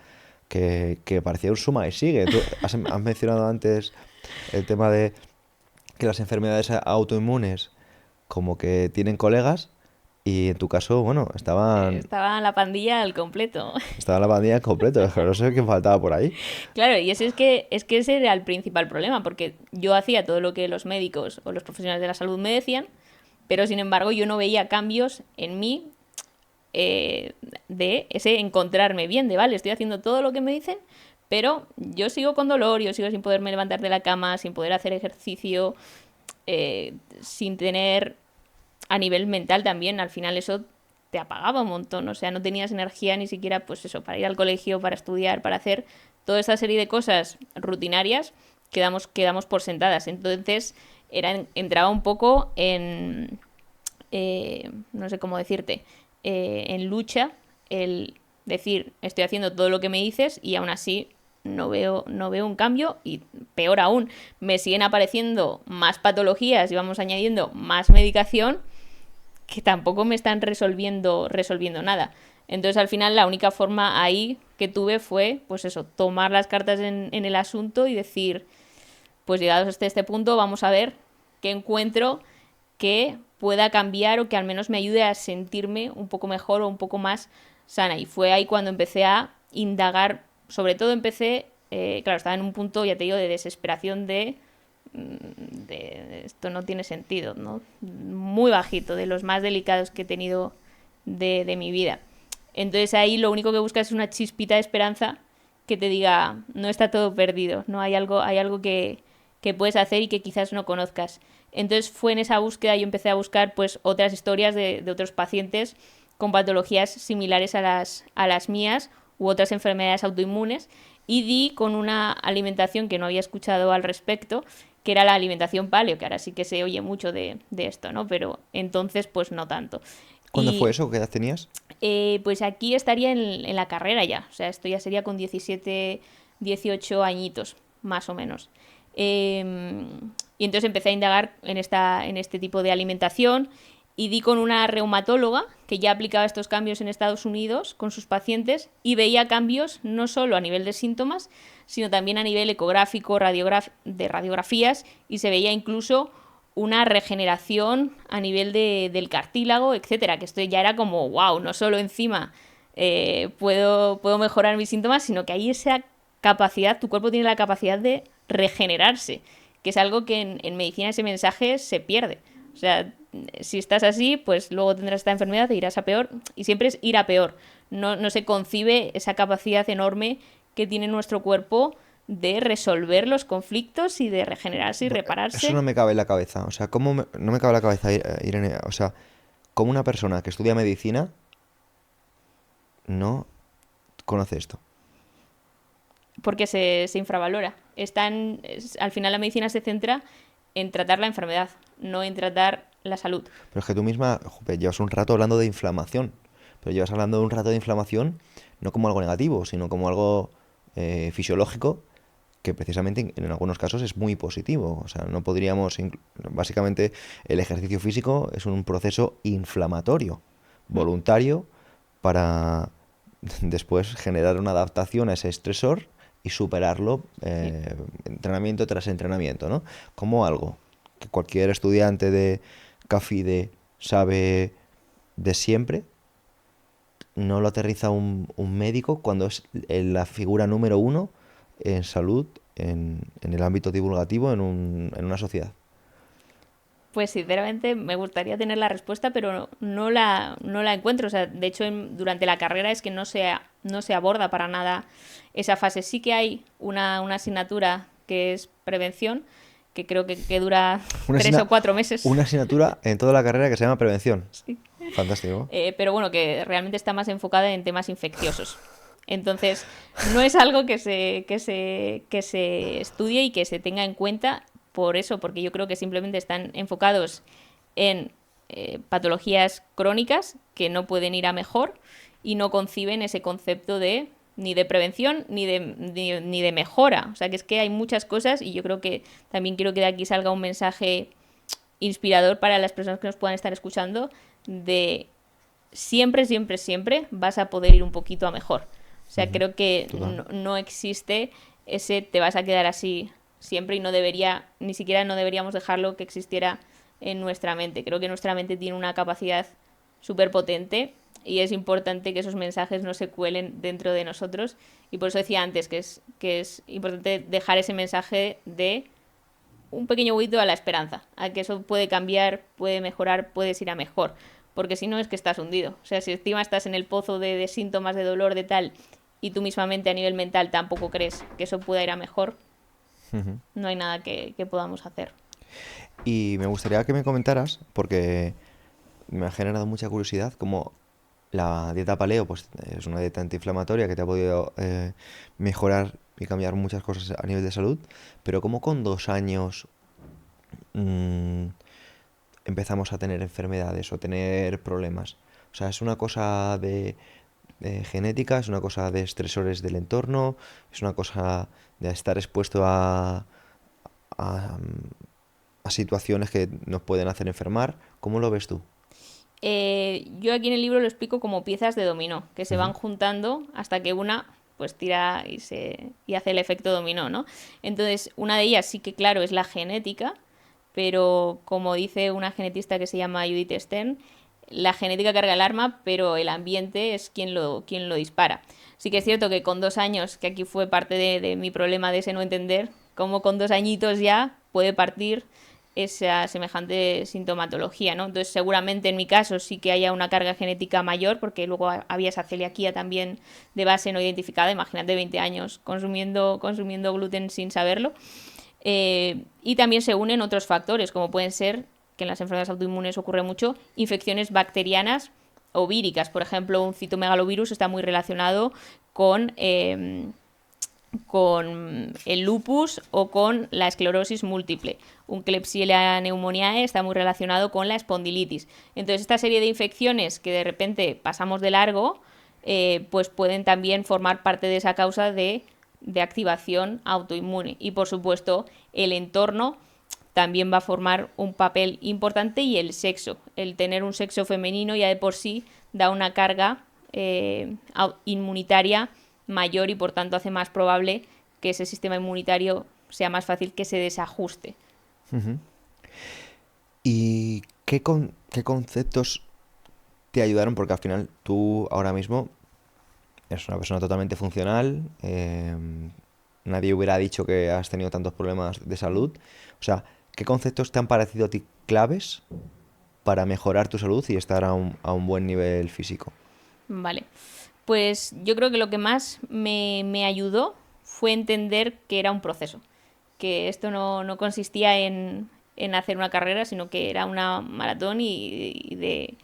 que parecía un suma y sigue. Tú has mencionado antes el tema de que las enfermedades autoinmunes como que tienen colegas, y en tu caso, bueno, Estaba la pandilla al completo. estaba la pandilla en completo, no sé qué faltaba por ahí. Claro, y es que ese era el principal problema, porque yo hacía todo lo que los médicos o los profesionales de la salud me decían, pero sin embargo yo no veía cambios en mí de ese encontrarme bien, de vale, estoy haciendo todo lo que me dicen, pero yo sigo con dolor, yo sigo sin poderme levantar de la cama, sin poder hacer ejercicio, sin tener a nivel mental también, al final eso te apagaba un montón, o sea, no tenías energía ni siquiera, pues eso, para ir al colegio, para estudiar, para hacer toda esta serie de cosas rutinarias quedamos por sentadas. Entonces, entraba un poco en, no sé cómo decirte, en lucha, el decir, estoy haciendo todo lo que me dices y aún así no veo un cambio, y peor aún, me siguen apareciendo más patologías y vamos añadiendo más medicación que tampoco me están resolviendo nada. Entonces al final la única forma ahí que tuve fue, pues eso, tomar las cartas en el asunto y decir, pues llegados hasta este punto, vamos a ver qué encuentro que pueda cambiar o que al menos me ayude a sentirme un poco mejor o un poco más sana. Y fue ahí cuando empecé a indagar, sobre todo empecé, claro, estaba en un punto, ya te digo, de desesperación de esto no tiene sentido, ¿no? Muy bajito, de los más delicados que he tenido de mi vida. Entonces ahí lo único que buscas es una chispita de esperanza que te diga, no está todo perdido, no hay algo que puedes hacer y que quizás no conozcas. Entonces fue en esa búsqueda, yo empecé a buscar pues otras historias de otros pacientes con patologías similares a las mías u otras enfermedades autoinmunes, y di con una alimentación que no había escuchado al respecto, que era la alimentación paleo, que ahora sí que se oye mucho de esto, ¿no? Pero entonces pues no tanto. ¿Cuándo fue eso? ¿Qué edad tenías? Pues aquí estaría en la carrera ya, o sea, esto ya sería con 17, 18 añitos, más o menos. Y entonces empecé a indagar en este tipo de alimentación y di con una reumatóloga que ya aplicaba estos cambios en Estados Unidos con sus pacientes y veía cambios no solo a nivel de síntomas, sino también a nivel ecográfico, de radiografías, y se veía incluso una regeneración a nivel del cartílago, etcétera, que esto ya era como, wow, no solo encima puedo mejorar mis síntomas, sino que hay esa capacidad, tu cuerpo tiene la capacidad de regenerarse, que es algo que en medicina ese mensaje se pierde. O sea, si estás así, pues luego tendrás esta enfermedad e irás a peor, y siempre es ir a peor. No se concibe esa capacidad enorme que tiene nuestro cuerpo de resolver los conflictos y de regenerarse y repararse. Eso no me cabe en la cabeza. O sea, no me cabe en la cabeza, Irene? O sea, ¿cómo una persona que estudia medicina no conoce esto? Porque se infravalora. Al final la medicina se centra en tratar la enfermedad, no en tratar la salud. Pero es que tú misma, jope, llevas un rato hablando de inflamación. Pero llevas hablando de un rato de inflamación no como algo negativo, sino como algo fisiológico, que precisamente en algunos casos es muy positivo. O sea, no podríamos... Básicamente, el ejercicio físico es un proceso inflamatorio, voluntario, para después generar una adaptación a ese estresor y superarlo entrenamiento tras entrenamiento, ¿no? Como algo que cualquier estudiante de CAFIDE sabe de siempre, no lo aterriza un médico cuando es la figura número uno en salud, en el ámbito divulgativo, en una sociedad. Pues sinceramente me gustaría tener la respuesta, pero no la encuentro. O sea, de hecho, durante la carrera es que no se aborda para nada esa fase. Sí que hay una asignatura que es prevención, que creo que dura 3 o 4 meses. Una asignatura en toda la carrera que se llama prevención. Sí. Fantástico. Pero bueno, que realmente está más enfocada en temas infecciosos. Entonces, no es algo que se estudie y que se tenga en cuenta por eso, porque yo creo que simplemente están enfocados en patologías crónicas que no pueden ir a mejor y no conciben ese concepto ni de prevención ni de mejora. O sea, que es que hay muchas cosas, y yo creo que también quiero que de aquí salga un mensaje inspirador para las personas que nos puedan estar escuchando, de siempre, siempre, siempre vas a poder ir un poquito a mejor. O sea, creo que no existe ese te vas a quedar así siempre, y ni siquiera no deberíamos dejarlo que existiera en nuestra mente. Creo que nuestra mente tiene una capacidad súper potente y es importante que esos mensajes no se cuelen dentro de nosotros, y por eso decía antes que es importante dejar ese mensaje de un pequeño huequito a la esperanza, a que eso puede cambiar, puede mejorar, puedes ir a mejor, porque si no es que estás hundido. O sea, si encima estás en el pozo de síntomas, de dolor, de tal, y tú mismamente a nivel mental tampoco crees que eso pueda ir a mejor, no hay nada que podamos hacer. Y me gustaría que me comentaras, porque me ha generado mucha curiosidad, como la dieta paleo pues es una dieta antiinflamatoria que te ha podido mejorar y cambiar muchas cosas a nivel de salud, pero como con 2 años empezamos a tener enfermedades o tener problemas. O sea, es una cosa de genética, es una cosa de estresores del entorno, es una cosa de estar expuesto a situaciones que nos pueden hacer enfermar. ¿Cómo lo ves tú? Yo aquí en el libro lo explico como piezas de dominó, que se van juntando hasta que una pues tira y hace el efecto dominó, ¿no? Entonces, una de ellas sí que, claro, es la genética, pero como dice una genetista que se llama Judith Stern, la genética carga el arma, pero el ambiente es quien lo dispara. Sí que es cierto que con 2 años, que aquí fue parte de mi problema de ese no entender, como con 2 añitos ya puede partir esa semejante sintomatología, ¿no? Entonces, seguramente en mi caso sí que haya una carga genética mayor, porque luego había esa celiaquía también de base no identificada. Imagínate 20 años consumiendo gluten sin saberlo. Y también se unen otros factores, como pueden ser, que en las enfermedades autoinmunes ocurre mucho, infecciones bacterianas o víricas. Por ejemplo, un citomegalovirus está muy relacionado con con el lupus o con la esclerosis múltiple. Un Klebsiella pneumoniae está muy relacionado con la espondilitis. Entonces, esta serie de infecciones que de repente pasamos de largo, pues pueden también formar parte de esa causa de activación autoinmune. Y por supuesto, el entorno también va a formar un papel importante, y el sexo. El tener un sexo femenino ya de por sí da una carga inmunitaria mayor, y por tanto hace más probable que ese sistema inmunitario sea más fácil que se desajuste. Ujú. ¿Y qué conceptos te ayudaron? Porque al final tú ahora mismo eres una persona totalmente funcional. Nadie hubiera dicho que has tenido tantos problemas de salud. O sea, ¿qué conceptos te han parecido a ti claves para mejorar tu salud y estar a un buen nivel físico? Vale, pues yo creo que lo que más me ayudó fue entender que era un proceso, que esto no consistía en hacer una carrera, sino que era una maratón y de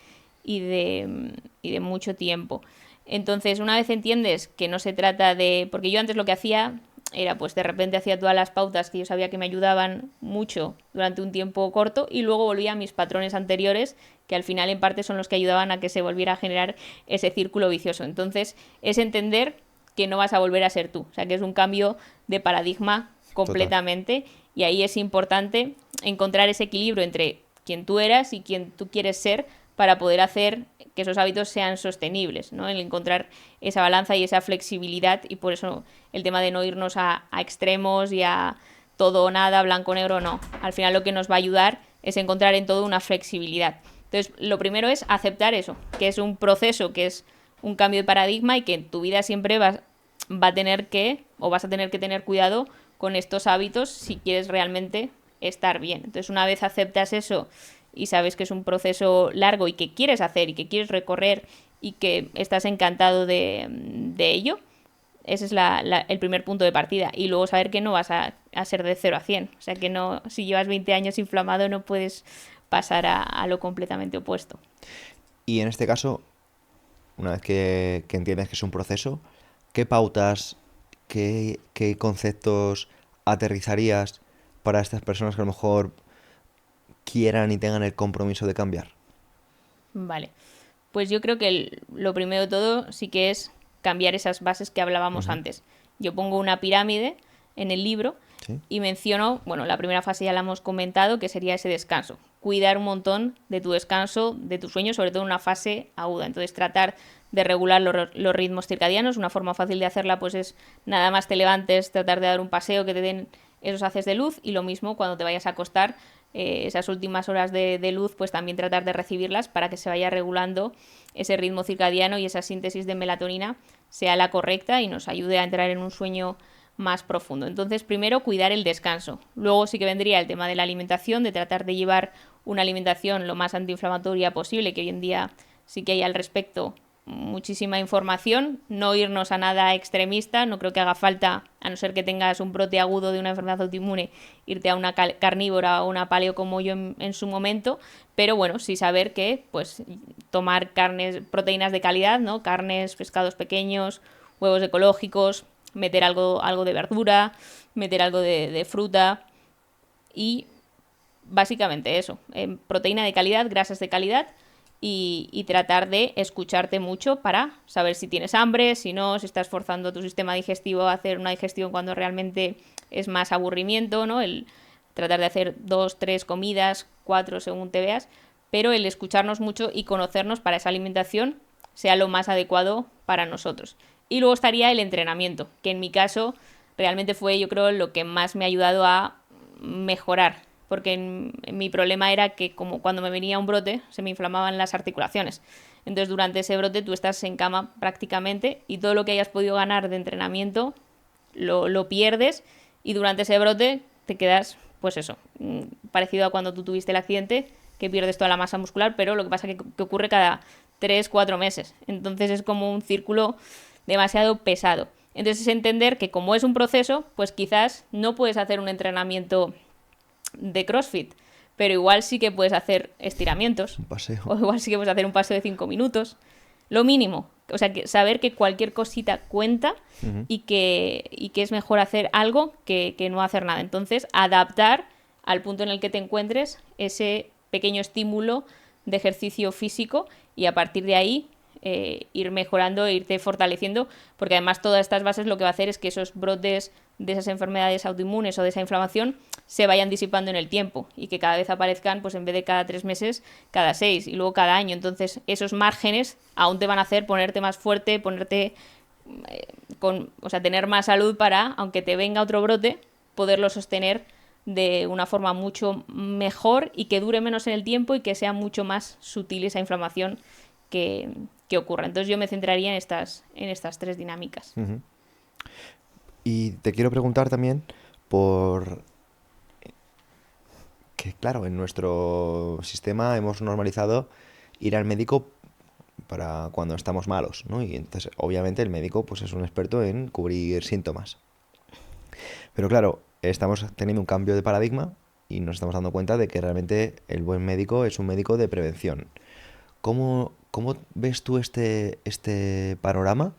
mucho tiempo. Entonces, una vez entiendes que no se trata de... Porque yo antes lo que hacía era, pues de repente hacía todas las pautas que yo sabía que me ayudaban mucho durante un tiempo corto, y luego volvía a mis patrones anteriores, que al final en parte son los que ayudaban a que se volviera a generar ese círculo vicioso. Entonces, es entender que no vas a volver a ser tú. O sea, que es un cambio de paradigma completamente. Total. Y ahí es importante encontrar ese equilibrio entre quien tú eras y quien tú quieres ser, para poder hacer que esos hábitos sean sostenibles, ¿no? El encontrar esa balanza y esa flexibilidad, y por eso el tema de no irnos a extremos y a todo o nada, blanco o negro, no. Al final lo que nos va a ayudar es encontrar en todo una flexibilidad. Entonces, lo primero es aceptar eso, que es un proceso, que es un cambio de paradigma, y que en tu vida siempre vas a tener que tener cuidado con estos hábitos si quieres realmente estar bien. Entonces, una vez aceptas eso y sabes que es un proceso largo y que quieres hacer y que quieres recorrer y que estás encantado de ello, ese es el primer punto de partida. Y luego saber que no vas a ser de 0 a 100. O sea, que no, si llevas 20 años inflamado, no puedes pasar a lo completamente opuesto. Y en este caso, una vez que entiendes que es un proceso, ¿qué pautas, qué conceptos aterrizarías para estas personas que a lo mejor quieran y tengan el compromiso de cambiar? Vale, pues yo creo que lo primero de todo sí que es cambiar esas bases que hablábamos antes. Yo pongo una pirámide en el libro, ¿sí?, y menciono, bueno, la primera fase ya la hemos comentado, que sería ese descanso. Cuidar un montón de tu descanso, de tu sueño, sobre todo en una fase aguda. Entonces, tratar de regular los ritmos circadianos. Una forma fácil de hacerla, pues, es nada más te levantes, tratar de dar un paseo, que te den esos haces de luz, y lo mismo cuando te vayas a acostar, esas últimas horas de luz, pues también tratar de recibirlas para que se vaya regulando ese ritmo circadiano y esa síntesis de melatonina sea la correcta y nos ayude a entrar en un sueño más profundo. Entonces, primero, cuidar el descanso. Luego sí que vendría el tema de la alimentación, de tratar de llevar una alimentación lo más antiinflamatoria posible, que hoy en día sí que hay al respecto muchísima información. No irnos a nada extremista, no creo que haga falta, a no ser que tengas un brote agudo de una enfermedad autoinmune, irte a una carnívora o una paleo como yo en su momento, pero bueno, sí saber que pues tomar proteínas de calidad, ¿no? Carnes, pescados pequeños, huevos ecológicos, meter algo de verdura, meter algo de fruta, y básicamente eso, proteína de calidad, grasas de calidad, y tratar de escucharte mucho para saber si tienes hambre, si no, si estás forzando a tu sistema digestivo a hacer una digestión cuando realmente es más aburrimiento, ¿no? El tratar de hacer 2, 3 comidas, 4 según te veas, pero el escucharnos mucho y conocernos para esa alimentación sea lo más adecuado para nosotros. Y luego estaría el entrenamiento, que en mi caso realmente fue, yo creo, lo que más me ha ayudado a mejorar, porque mi problema era que como cuando me venía un brote se me inflamaban las articulaciones. Entonces durante ese brote tú estás en cama prácticamente, y todo lo que hayas podido ganar de entrenamiento lo pierdes, y durante ese brote te quedas, pues eso, parecido a cuando tú tuviste el accidente, que pierdes toda la masa muscular, pero lo que pasa es que ocurre cada 3-4 meses. Entonces es como un círculo demasiado pesado. Entonces es entender que como es un proceso, pues quizás no puedes hacer un entrenamiento de CrossFit, pero igual sí que puedes hacer estiramientos. Un paseo. O igual sí que puedes hacer un paseo de 5 minutos. lo mínimo. O sea, saber que cualquier cosita cuenta y que es mejor hacer algo que no hacer nada. Entonces, adaptar al punto en el que te encuentres ese pequeño estímulo de ejercicio físico y a partir de ahí ir mejorando e irte fortaleciendo, porque además todas estas bases lo que va a hacer es que esos brotes de esas enfermedades autoinmunes o de esa inflamación se vayan disipando en el tiempo y que cada vez aparezcan, pues en vez de cada 3 meses, cada 6 y luego cada año. Entonces esos márgenes aún te van a hacer ponerte más fuerte, ponerte o sea, tener más salud para, aunque te venga otro brote, poderlo sostener de una forma mucho mejor y que dure menos en el tiempo y que sea mucho más sutil esa inflamación que ocurra. Entonces yo me centraría en estas 3 dinámicas. Uh-huh. Y te quiero preguntar también por que, claro, en nuestro sistema hemos normalizado ir al médico para cuando estamos malos, ¿no? Y entonces, obviamente, el médico pues es un experto en cubrir síntomas. Pero claro, estamos teniendo un cambio de paradigma y nos estamos dando cuenta de que realmente el buen médico es un médico de prevención. ¿Cómo ves tú este panorama?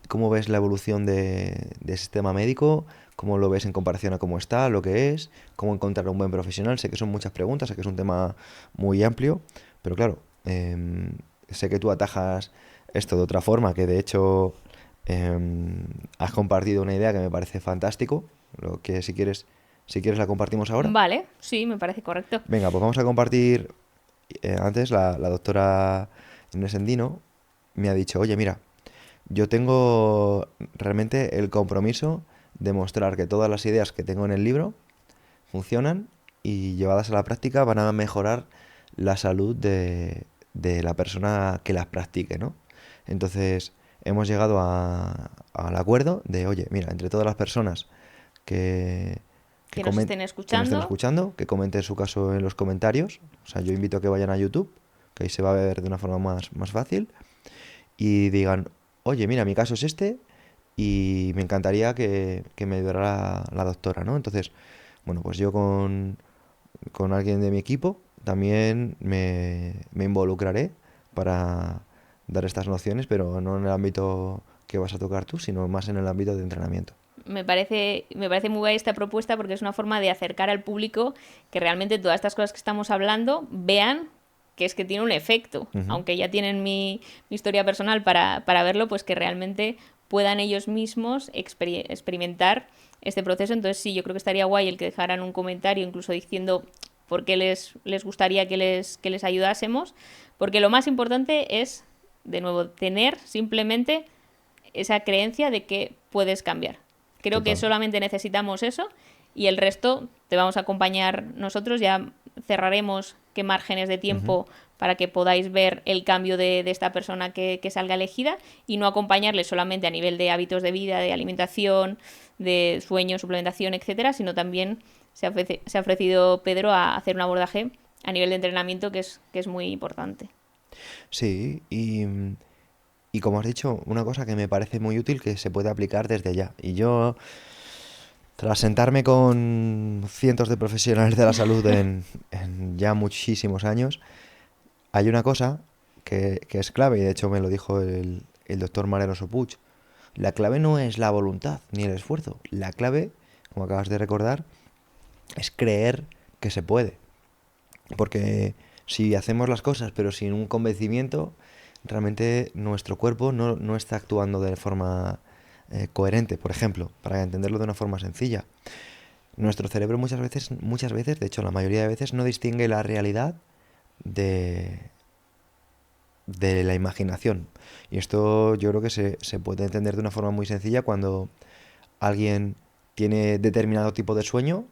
¿Cómo ves la evolución del sistema médico? ¿Cómo lo ves en comparación a cómo está, lo que es? ¿Cómo encontrar un buen profesional? Sé que son muchas preguntas, sé que es un tema muy amplio, pero claro, sé que tú atajas esto de otra forma, que de hecho has compartido una idea que me parece fantástico, lo que si quieres la compartimos ahora. Vale, sí, me parece correcto. Venga, pues vamos a compartir. Antes la doctora Inés Endino me ha dicho, oye, mira, yo tengo realmente el compromiso de mostrar que todas las ideas que tengo en el libro funcionan y llevadas a la práctica van a mejorar la salud de la persona que las practique, ¿no? Entonces hemos llegado al acuerdo de, oye, mira, entre todas las personas que nos estén escuchando, que comenten su caso en los comentarios. O sea, yo invito a que vayan a YouTube, que ahí se va a ver de una forma más fácil, y digan, oye, mira, mi caso es este y me encantaría que me ayudara la doctora, ¿no? Entonces, bueno, pues yo con alguien de mi equipo también me involucraré para dar estas nociones, pero no en el ámbito que vas a tocar tú, sino más en el ámbito de entrenamiento. Me parece muy guay esta propuesta porque es una forma de acercar al público que realmente todas estas cosas que estamos hablando vean que es que tiene un efecto, aunque ya tienen mi historia personal para verlo, pues que realmente puedan ellos mismos experimentar este proceso. Entonces sí, yo creo que estaría guay el que dejaran un comentario incluso diciendo por qué les gustaría que les ayudásemos, porque lo más importante es, de nuevo, tener simplemente esa creencia de que puedes cambiar. Creo que solamente necesitamos eso y el resto te vamos a acompañar nosotros. Ya cerraremos qué márgenes de tiempo para que podáis ver el cambio de esta persona que salga elegida y no acompañarle solamente a nivel de hábitos de vida, de alimentación, de sueño, suplementación, etcétera, sino también se ha ofrecido Pedro a hacer un abordaje a nivel de entrenamiento que es muy importante. Sí, y como has dicho, una cosa que me parece muy útil que se puede aplicar desde ya. Y yo, tras sentarme con cientos de profesionales de la salud en ya muchísimos años, hay una cosa que es clave, y de hecho me lo dijo el doctor Mariano Sopuch. La clave no es la voluntad ni el esfuerzo. La clave, como acabas de recordar, es creer que se puede. Porque si hacemos las cosas pero sin un convencimiento, realmente nuestro cuerpo no está actuando de forma coherente. Por ejemplo, para entenderlo de una forma sencilla, nuestro cerebro muchas veces, de hecho la mayoría de veces, no distingue la realidad de la imaginación. Y esto yo creo que se puede entender de una forma muy sencilla cuando alguien tiene determinado tipo de sueño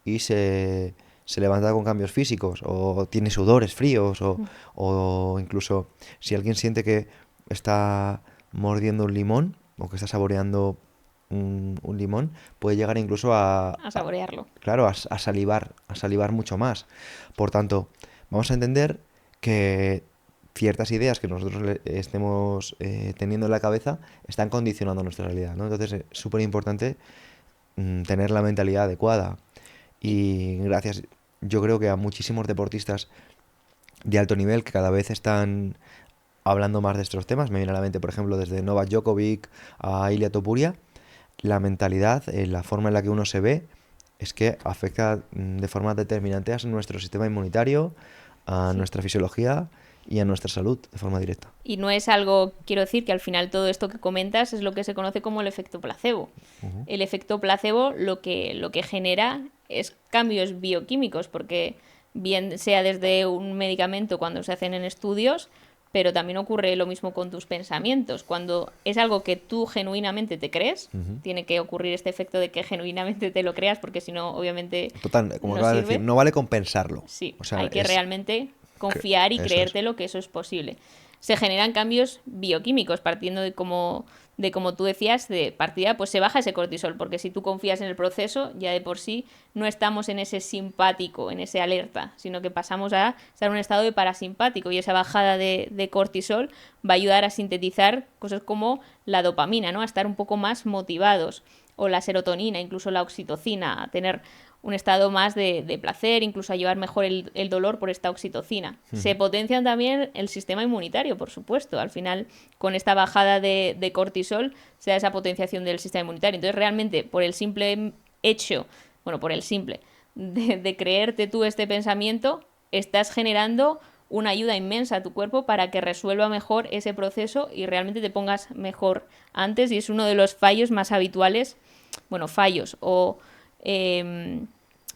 y se levanta con cambios físicos, o tiene sudores fríos, o incluso si alguien siente que está mordiendo un limón o que está saboreando un limón, puede llegar incluso a saborearlo. Claro, a salivar mucho más. Por tanto, vamos a entender que ciertas ideas que nosotros estemos teniendo en la cabeza están condicionando nuestra realidad, ¿no? Entonces es súper importante tener la mentalidad adecuada. Y gracias, yo creo que a muchísimos deportistas de alto nivel que cada vez están hablando más de estos temas, me viene a la mente, por ejemplo, desde Novak Djokovic a Ilia Topuria, la mentalidad, la forma en la que uno se ve, es que afecta de forma determinante a nuestro sistema inmunitario, a Sí. nuestra fisiología y a nuestra salud de forma directa. Y no es algo, quiero decir, que al final todo esto que comentas es lo que se conoce como el efecto placebo. El efecto placebo lo que genera es cambios bioquímicos, porque bien sea desde un medicamento cuando se hacen en estudios, pero también ocurre lo mismo con tus pensamientos. Cuando es algo que tú genuinamente te crees, tiene que ocurrir este efecto de que genuinamente te lo creas, porque si no, obviamente Total, como no acabas de sirve. decir, no vale compensarlo. Sí, O sea, hay que es... realmente confiar y Eso es. creértelo que eso es posible. Se generan cambios bioquímicos partiendo de como tú decías, de partida, pues se baja ese cortisol, porque si tú confías en el proceso, ya de por sí no estamos en ese simpático, en ese alerta, sino que pasamos a estar en un estado de parasimpático y esa bajada de cortisol va a ayudar a sintetizar cosas como la dopamina, ¿no? A estar un poco más motivados, o la serotonina, incluso la oxitocina, a tener un estado más de placer, incluso a llevar mejor el dolor por esta oxitocina. Se potencia también el sistema inmunitario, por supuesto. Al final, con esta bajada de cortisol, se da esa potenciación del sistema inmunitario. Entonces, realmente, por el simple hecho, bueno, por el simple, de creerte tú este pensamiento, estás generando una ayuda inmensa a tu cuerpo para que resuelva mejor ese proceso y realmente te pongas mejor antes. Y es uno de los fallos más habituales, bueno, fallos o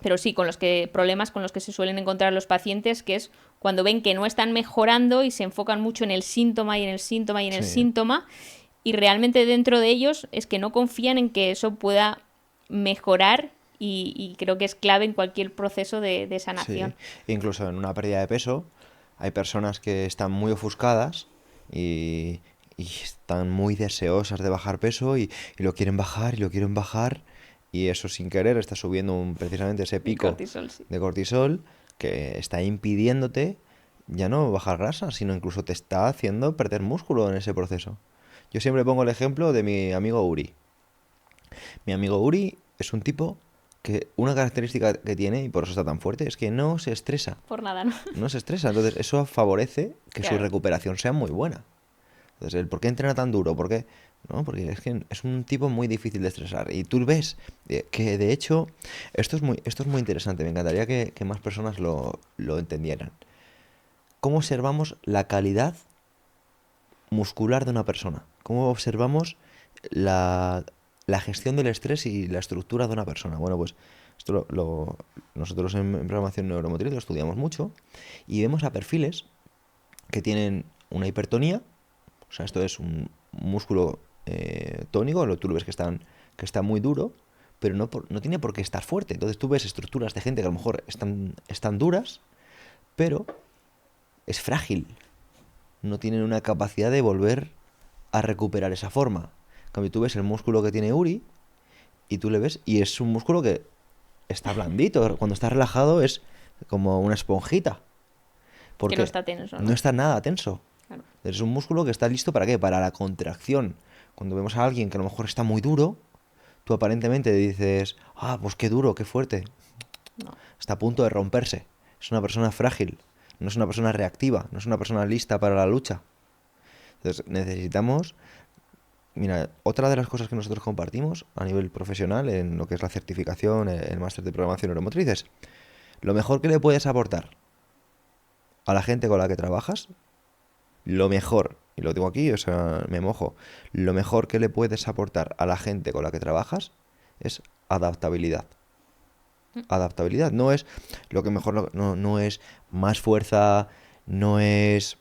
pero sí, con los que problemas con los que se suelen encontrar los pacientes, que es cuando ven que no están mejorando y se enfocan mucho en el síntoma y en el síntoma y en el Sí. síntoma, y realmente dentro de ellos es que no confían en que eso pueda mejorar y creo que es clave en cualquier proceso de Sí, sanación. incluso en una pérdida de peso hay personas que están muy ofuscadas y, y están muy deseosas de bajar peso y lo quieren bajar y lo quieren bajar y eso sin querer está subiendo precisamente ese El pico cortisol, sí. de cortisol que está impidiéndote ya no bajar grasa, sino incluso te está haciendo perder músculo en ese proceso. Yo siempre pongo el ejemplo de mi amigo Uri. Mi amigo Uri es un tipo que una característica que tiene, y por eso está tan fuerte, es que no se estresa. Por nada, ¿no? No se estresa. Entonces, eso favorece que su Claro. recuperación sea muy buena. Entonces, ¿el por qué entrena tan duro? ¿Por qué? No, porque es que es un tipo muy difícil de estresar. Y tú ves que, de hecho, esto es muy interesante. Me encantaría que más personas lo entendieran. ¿Cómo observamos la calidad muscular de una persona? ¿Cómo observamos la, la gestión del estrés y la estructura de una persona? Bueno, pues esto nosotros en programación neuromotriz lo estudiamos mucho y vemos a perfiles que tienen una hipertonía, o sea, esto es un músculo tónico, tú lo ves que está muy duro, pero no tiene por qué estar fuerte. Entonces tú ves estructuras de gente que a lo mejor están duras, pero es frágil, no tienen una capacidad de volver a recuperar esa forma. En cambio, tú ves el músculo que tiene Uri y tú le ves y es un músculo que está blandito. Cuando está relajado es como una esponjita. Que no Porque está tenso, no ¿no? está nada tenso. Claro. Es un músculo que está listo ¿para qué? Para la contracción. Cuando vemos a alguien que a lo mejor está muy duro, tú aparentemente dices, ah, pues qué duro, qué fuerte. No. Está a punto de romperse. Es una persona frágil. No es una persona reactiva. No es una persona lista para la lucha. Entonces necesitamos... Mira, otra de las cosas que nosotros compartimos a nivel profesional en lo que es la certificación, el máster de programación neuromotriz es lo mejor que le puedes aportar a la gente con la que trabajas, lo mejor, y lo digo aquí, o sea, me mojo, lo mejor que le puedes aportar a la gente con la que trabajas es adaptabilidad. Adaptabilidad no es lo que mejor, no es más fuerza, no es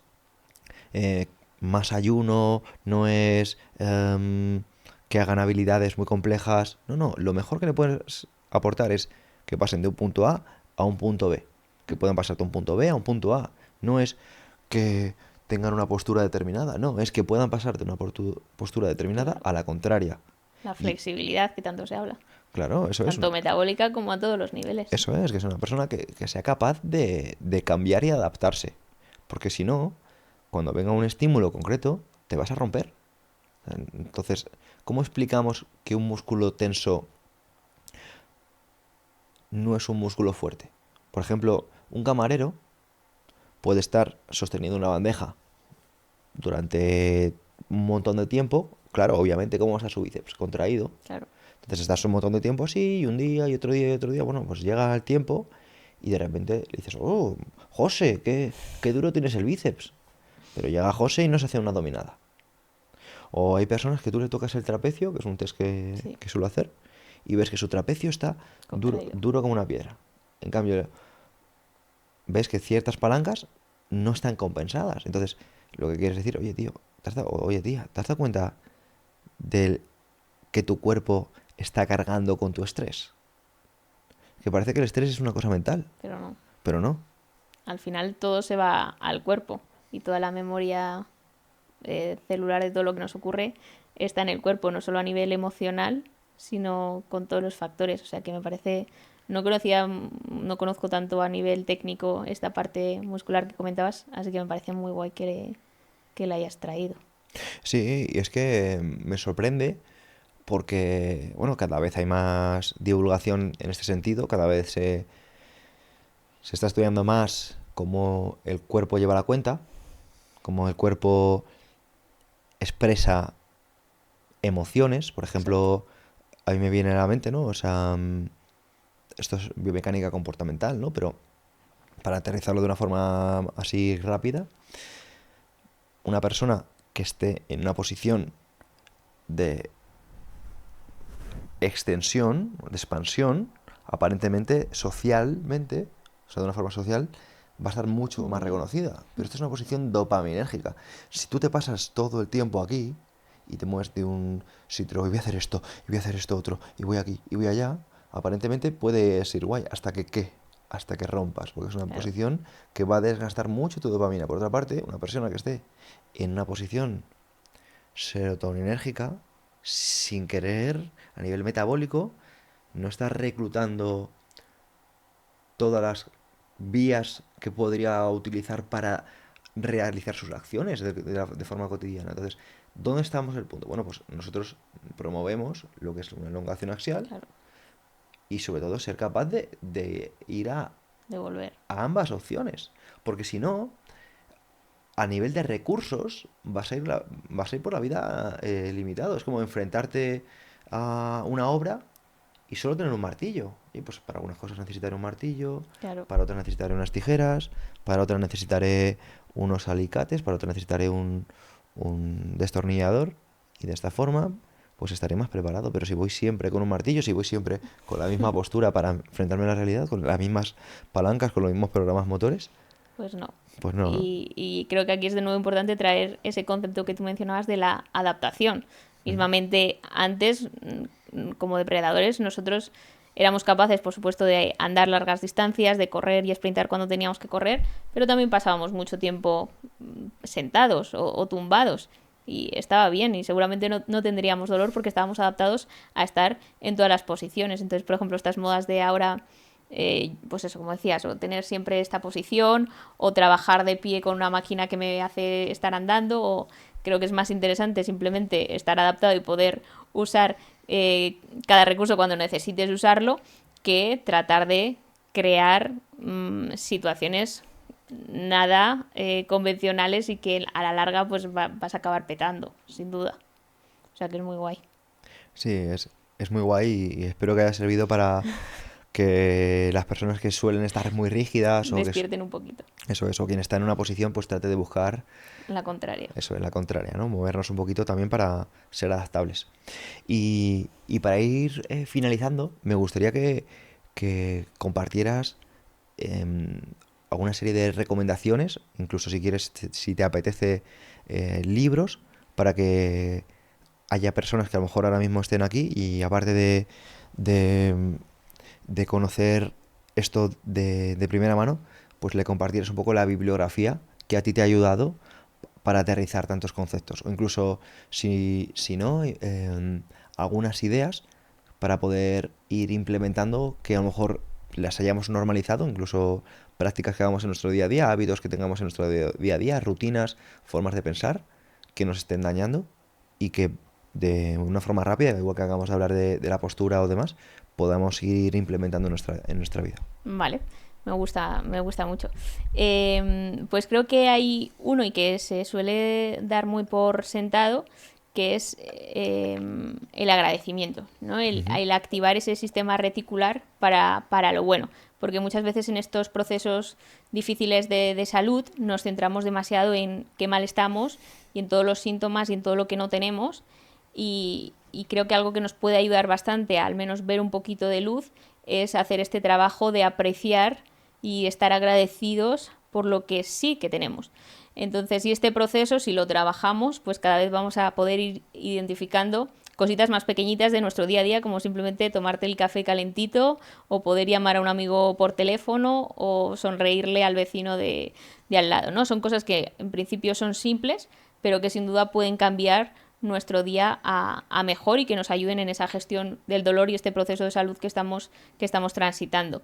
más ayuno, no es que hagan habilidades muy complejas. No, no, lo mejor que le puedes aportar es que pasen de un punto a un punto B. Que puedan pasar de un punto B a un punto A. No es que tengan una postura determinada, no, es que puedan pasar de una postura determinada Claro. a la contraria. La Y flexibilidad que tanto se habla. claro, eso es. Tanto metabólica como a todos los niveles. Eso es, que es una persona que sea capaz de cambiar y adaptarse. Porque si no, cuando venga un estímulo concreto, te vas a romper. Entonces, ¿cómo explicamos que un músculo tenso no es un músculo fuerte? Por ejemplo, un camarero puede estar sosteniendo una bandeja durante un montón de tiempo, claro, obviamente, ¿cómo está su bíceps? Contraído. Claro. Entonces estás un montón de tiempo así, y un día, y otro día, y otro día. Bueno, pues llega el tiempo y de repente le dices, oh, José, qué duro tienes el bíceps. Pero llega José y no se hace una dominada. O hay personas que tú le tocas el trapecio, que es un test Sí. que suelo hacer, y ves que su trapecio está Contraído. duro como una piedra. En cambio, ves que ciertas palancas no están compensadas. Entonces, lo que quieres decir, oye, tío, oye, tía, ¿te has dado cuenta del que tu cuerpo está cargando con tu estrés? Que parece que el estrés es una cosa mental, Pero no. pero no. Al final todo se va al cuerpo y toda la memoria celular de todo lo que nos ocurre está en el cuerpo, no solo a nivel emocional, sino con todos los factores. O sea que me parece, no conozco tanto a nivel técnico esta parte muscular que comentabas, así que me parece muy guay que la hayas traído. Sí, y es que me sorprende porque, bueno, cada vez hay más divulgación en este sentido, cada vez se está estudiando más cómo el cuerpo lleva la cuenta, cómo el cuerpo expresa emociones. Por Exacto. ejemplo, a mí me viene a la mente, ¿no? O sea, esto es biomecánica comportamental, ¿no? Pero para aterrizarlo de una forma así rápida, una persona que esté en una posición de extensión, de expansión, aparentemente socialmente, o sea, de una forma social, va a estar mucho Muy más bien. reconocida. Pero esto es una posición dopaminérgica. Si tú te pasas todo el tiempo aquí y te mueves de un sitio y voy a hacer esto, y voy a hacer esto otro, y voy aquí, y voy allá, aparentemente puedes ir guay, hasta que ¿qué? Hasta que rompas, porque es una Claro. posición que va a desgastar mucho tu dopamina. Por otra parte, una persona que esté en una posición serotoninérgica, sin querer, a nivel metabólico, no está reclutando todas las vías que podría utilizar para realizar sus acciones de forma cotidiana. Entonces, ¿dónde estamos el punto? Bueno, pues nosotros promovemos lo que es una elongación axial Claro. y sobre todo ser capaz de ir Devolver. a ambas opciones. Porque si no, a nivel de recursos, vas a ir por la vida limitado. Es como enfrentarte a una obra y solo tener un martillo. Y pues para algunas cosas necesitaré un martillo, Claro. para otras necesitaré unas tijeras, para otras necesitaré unos alicates, para otras necesitaré un destornillador. Y de esta forma, pues estaré más preparado. Pero si voy siempre con un martillo, si voy siempre con la misma postura para enfrentarme a la realidad, con las mismas palancas, con los mismos programas motores, Pues no. pues no, ¿no? Y creo que aquí es de nuevo importante traer ese concepto que tú mencionabas de la adaptación. Mismamente, antes, como depredadores, nosotros éramos capaces, por supuesto, de andar largas distancias, de correr y sprintar cuando teníamos que correr, pero también pasábamos mucho tiempo sentados o tumbados. Y estaba bien, y seguramente no tendríamos dolor porque estábamos adaptados a estar en todas las posiciones. Entonces, por ejemplo, estas modas de ahora, pues eso, como decías, o tener siempre esta posición, o trabajar de pie con una máquina que me hace estar andando, o creo que es más interesante simplemente estar adaptado y poder usar cada recurso cuando necesites usarlo, que tratar de crear situaciones nada convencionales y que a la larga pues vas a acabar petando, sin duda. O sea que es muy guay. Sí, es muy guay y espero que haya servido para que las personas que suelen estar muy rígidas o Despierten un poquito. eso, quien está en una posición, pues trate de buscar La contraria. eso, en la contraria, ¿no? Movernos un poquito también para ser adaptables. Y para ir finalizando, me gustaría que compartieras em, alguna serie de recomendaciones, incluso si quieres, si te apetece, libros, para que haya personas que a lo mejor ahora mismo estén aquí y aparte de, de conocer esto de primera mano, pues le compartieras un poco la bibliografía que a ti te ha ayudado para aterrizar tantos conceptos. O incluso, si no, algunas ideas para poder ir implementando que a lo mejor las hayamos normalizado, incluso prácticas que hagamos en nuestro día a día, hábitos que tengamos en nuestro día a día, rutinas, formas de pensar que nos estén dañando y que de una forma rápida, igual que hagamos de hablar de la postura o demás, podamos ir implementando en nuestra vida. Vale. Me gusta mucho. Pues creo que hay uno y que se suele dar muy por sentado, que es el agradecimiento, ¿no? Ujú. El activar ese sistema reticular para lo bueno. Porque muchas veces en estos procesos difíciles de salud nos centramos demasiado en qué mal estamos y en todos los síntomas y en todo lo que no tenemos. Y creo que algo que nos puede ayudar bastante a al menos ver un poquito de luz es hacer este trabajo de apreciar y estar agradecidos por lo que sí que tenemos. Entonces, y este proceso, si lo trabajamos, pues cada vez vamos a poder ir identificando cositas más pequeñitas de nuestro día a día, como simplemente tomarte el café calentito, o poder llamar a un amigo por teléfono, o sonreírle al vecino de al lado, ¿no? Son cosas que en principio son simples, pero que sin duda pueden cambiar nuestro día a mejor y que nos ayuden en esa gestión del dolor y este proceso de salud que estamos transitando.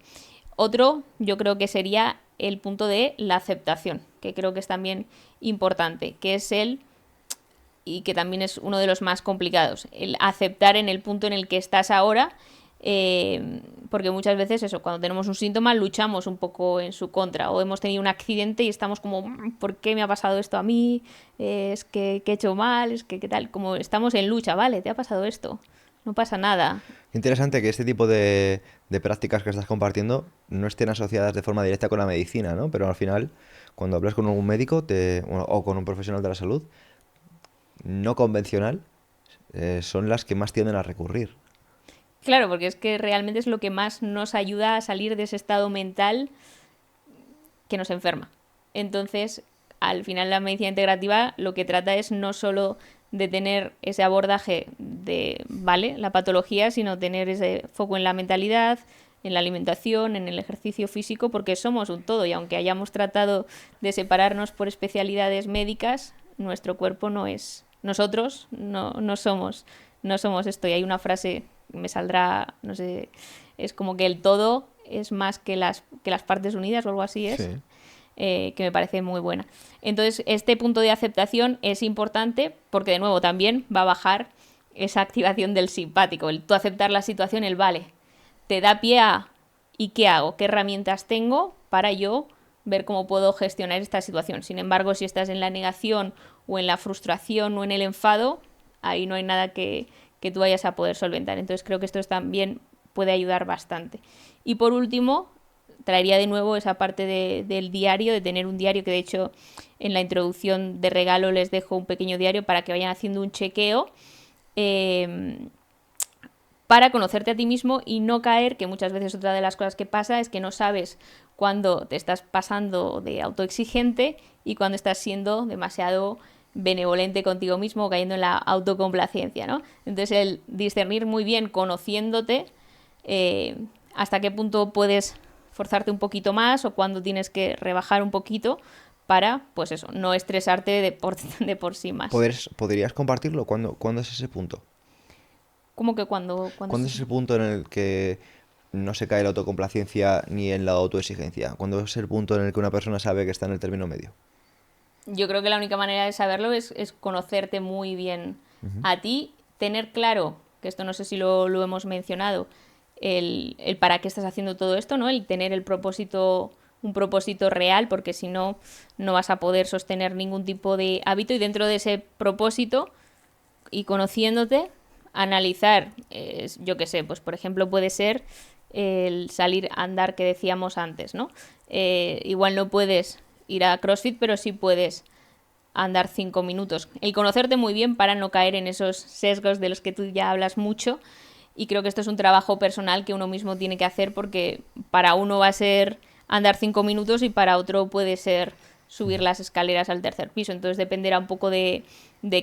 Otro, yo creo que sería el punto de la aceptación, que creo que es también importante, que es y que también es uno de los más complicados, el aceptar en el punto en el que estás ahora, porque muchas veces eso, cuando tenemos un síntoma luchamos un poco en su contra, o hemos tenido un accidente y estamos como, ¿por qué me ha pasado esto a mí? Es que he hecho mal, es que qué tal, como estamos en lucha, vale, te ha pasado esto, no pasa nada. Interesante que este tipo de prácticas que estás compartiendo no estén asociadas de forma directa con la medicina, ¿no? Pero al final, cuando hablas con un médico o con un profesional de la salud no convencional, son las que más tienden a recurrir. Claro, porque es que realmente es lo que más nos ayuda a salir de ese estado mental que nos enferma. Entonces, al final la medicina integrativa lo que trata es no solo de tener ese abordaje de, vale, la patología, sino tener ese foco en la mentalidad, en la alimentación, en el ejercicio físico, porque somos un todo y aunque hayamos tratado de separarnos por especialidades médicas, nuestro cuerpo no es, nosotros no somos esto. Y hay una frase, me saldrá, no sé, es como que el todo es más que las partes unidas o algo así es, Sí. que me parece muy buena. Entonces, este punto de aceptación es importante porque, de nuevo, también va a bajar esa activación del simpático, el tú aceptar la situación, el vale, te da pie a ¿y qué hago? ¿Qué herramientas tengo para yo ver cómo puedo gestionar esta situación? Sin embargo, si estás en la negación o en la frustración o en el enfado, ahí no hay nada que tú vayas a poder solventar. Entonces creo que esto también puede ayudar bastante. Y por último, traería de nuevo esa parte del diario, de tener un diario, que de hecho en la introducción de regalo les dejo un pequeño diario para que vayan haciendo un chequeo. Para conocerte a ti mismo y no caer, que muchas veces otra de las cosas que pasa es que no sabes cuándo te estás pasando de autoexigente y cuándo estás siendo demasiado benevolente contigo mismo o cayendo en la autocomplacencia, ¿no? Entonces el discernir muy bien, conociéndote, hasta qué punto puedes forzarte un poquito más o cuándo tienes que rebajar un poquito para, pues eso, no estresarte de por sí más. ¿Podrías compartirlo? ¿Cuándo es ese punto? Como que cuando ¿Cuándo es ese punto en el que no se cae la autocomplacencia ni en la autoexigencia? ¿Cuándo es el punto en el que una persona sabe que está en el término medio? yo creo que la única manera de saberlo es conocerte muy bien Ujú. a ti, tener claro, que esto no sé si lo hemos mencionado, el para qué estás haciendo todo esto, ¿no? El tener el propósito, un propósito real, porque si no, no vas a poder sostener ningún tipo de hábito y dentro de ese propósito y conociéndote, analizar, yo qué sé, pues por ejemplo puede ser el salir a andar que decíamos antes, ¿no? Igual no puedes ir a CrossFit, pero sí puedes andar 5 minutos. El conocerte muy bien para no caer en esos sesgos de los que tú ya hablas mucho. Y creo que esto es un trabajo personal que uno mismo tiene que hacer porque para uno va a ser andar 5 minutos y para otro puede ser subir las escaleras al tercer piso. Entonces dependerá un poco de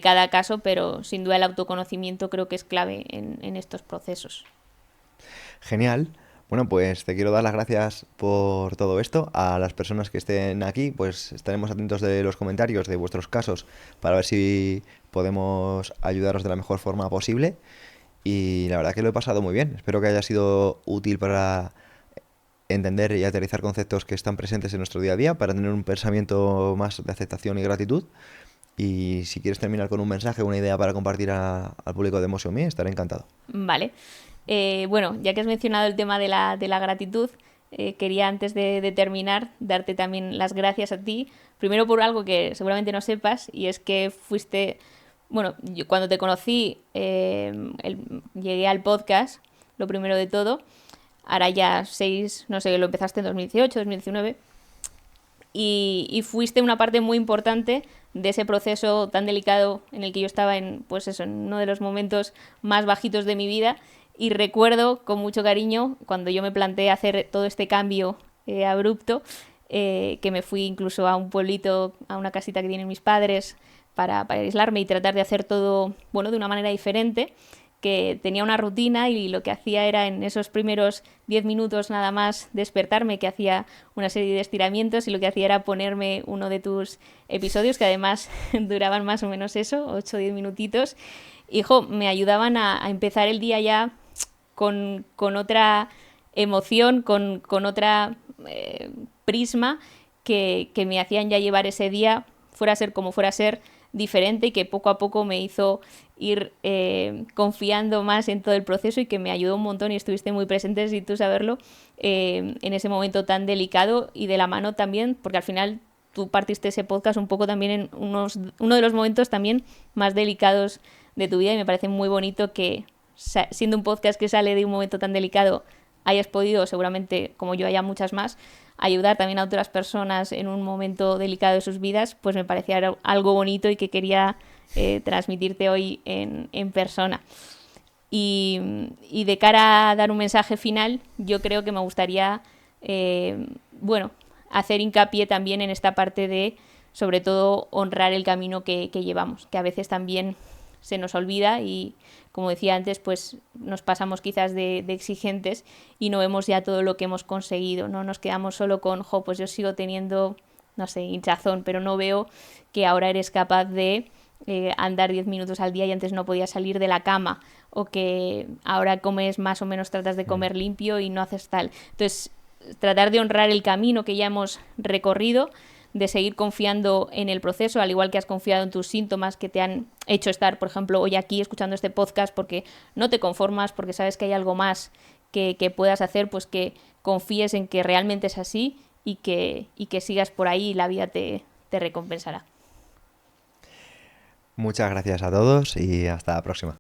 cada caso, pero sin duda el autoconocimiento creo que es clave en estos procesos. Genial. Bueno, pues te quiero dar las gracias por todo esto. A las personas que estén aquí, pues estaremos atentos de los comentarios de vuestros casos para ver si podemos ayudaros de la mejor forma posible. Y la verdad que lo he pasado muy bien. Espero que haya sido útil para entender y aterrizar conceptos que están presentes en nuestro día a día, para tener un pensamiento más de aceptación y gratitud. Y si quieres terminar con un mensaje, una idea para compartir al público de Emotion Me, estaré encantado. Vale. Bueno, ya que has mencionado el tema de la gratitud, quería antes de terminar darte también las gracias a ti, primero por algo que seguramente no sepas, y es que fuiste, bueno, yo cuando te conocí llegué al podcast, lo primero de todo, ahora ya 6, no sé, lo empezaste en 2018, 2019, y fuiste una parte muy importante de ese proceso tan delicado en el que yo estaba pues eso, en uno de los momentos más bajitos de mi vida, y recuerdo con mucho cariño cuando yo me planteé hacer todo este cambio abrupto, que me fui incluso a un pueblito, a una casita que tienen mis padres para aislarme y tratar de hacer todo, bueno, de una manera diferente, que tenía una rutina y lo que hacía era en esos primeros 10 minutos nada más despertarme, que hacía una serie de estiramientos y lo que hacía era ponerme uno de tus episodios, que además duraban más o menos eso, 8 o 10 minutitos, y me ayudaban a empezar el día ya con otra emoción, con otra prisma que me hacían ya llevar ese día, fuera a ser como fuera a ser, diferente, y que poco a poco me hizo ir confiando más en todo el proceso y que me ayudó un montón y estuviste muy presente, sin tú saberlo, en ese momento tan delicado y de la mano también, porque al final tú partiste ese podcast un poco también en uno de los momentos también más delicados de tu vida, y me parece muy bonito que siendo un podcast que sale de un momento tan delicado hayas podido, seguramente como yo haya muchas más, ayudar también a otras personas en un momento delicado de sus vidas, pues me parecía algo bonito y que quería transmitirte hoy en persona. Y de cara a dar un mensaje final, yo creo que me gustaría, hacer hincapié también en esta parte de, sobre todo, honrar el camino que llevamos, que a veces también se nos olvida y, como decía antes, pues nos pasamos quizás de exigentes y no vemos ya todo lo que hemos conseguido, no nos quedamos solo con, pues yo sigo teniendo, no sé, hinchazón, pero no veo que ahora eres capaz de andar 10 minutos al día y antes no podías salir de la cama, o que ahora comes más o menos, tratas de comer limpio y no haces tal. Entonces, tratar de honrar el camino que ya hemos recorrido, de seguir confiando en el proceso, al igual que has confiado en tus síntomas que te han hecho estar, por ejemplo, hoy aquí escuchando este podcast, porque no te conformas, porque sabes que hay algo más que puedas hacer, pues que confíes en que realmente es así y que sigas por ahí y la vida te recompensará. Muchas gracias a todos y hasta la próxima.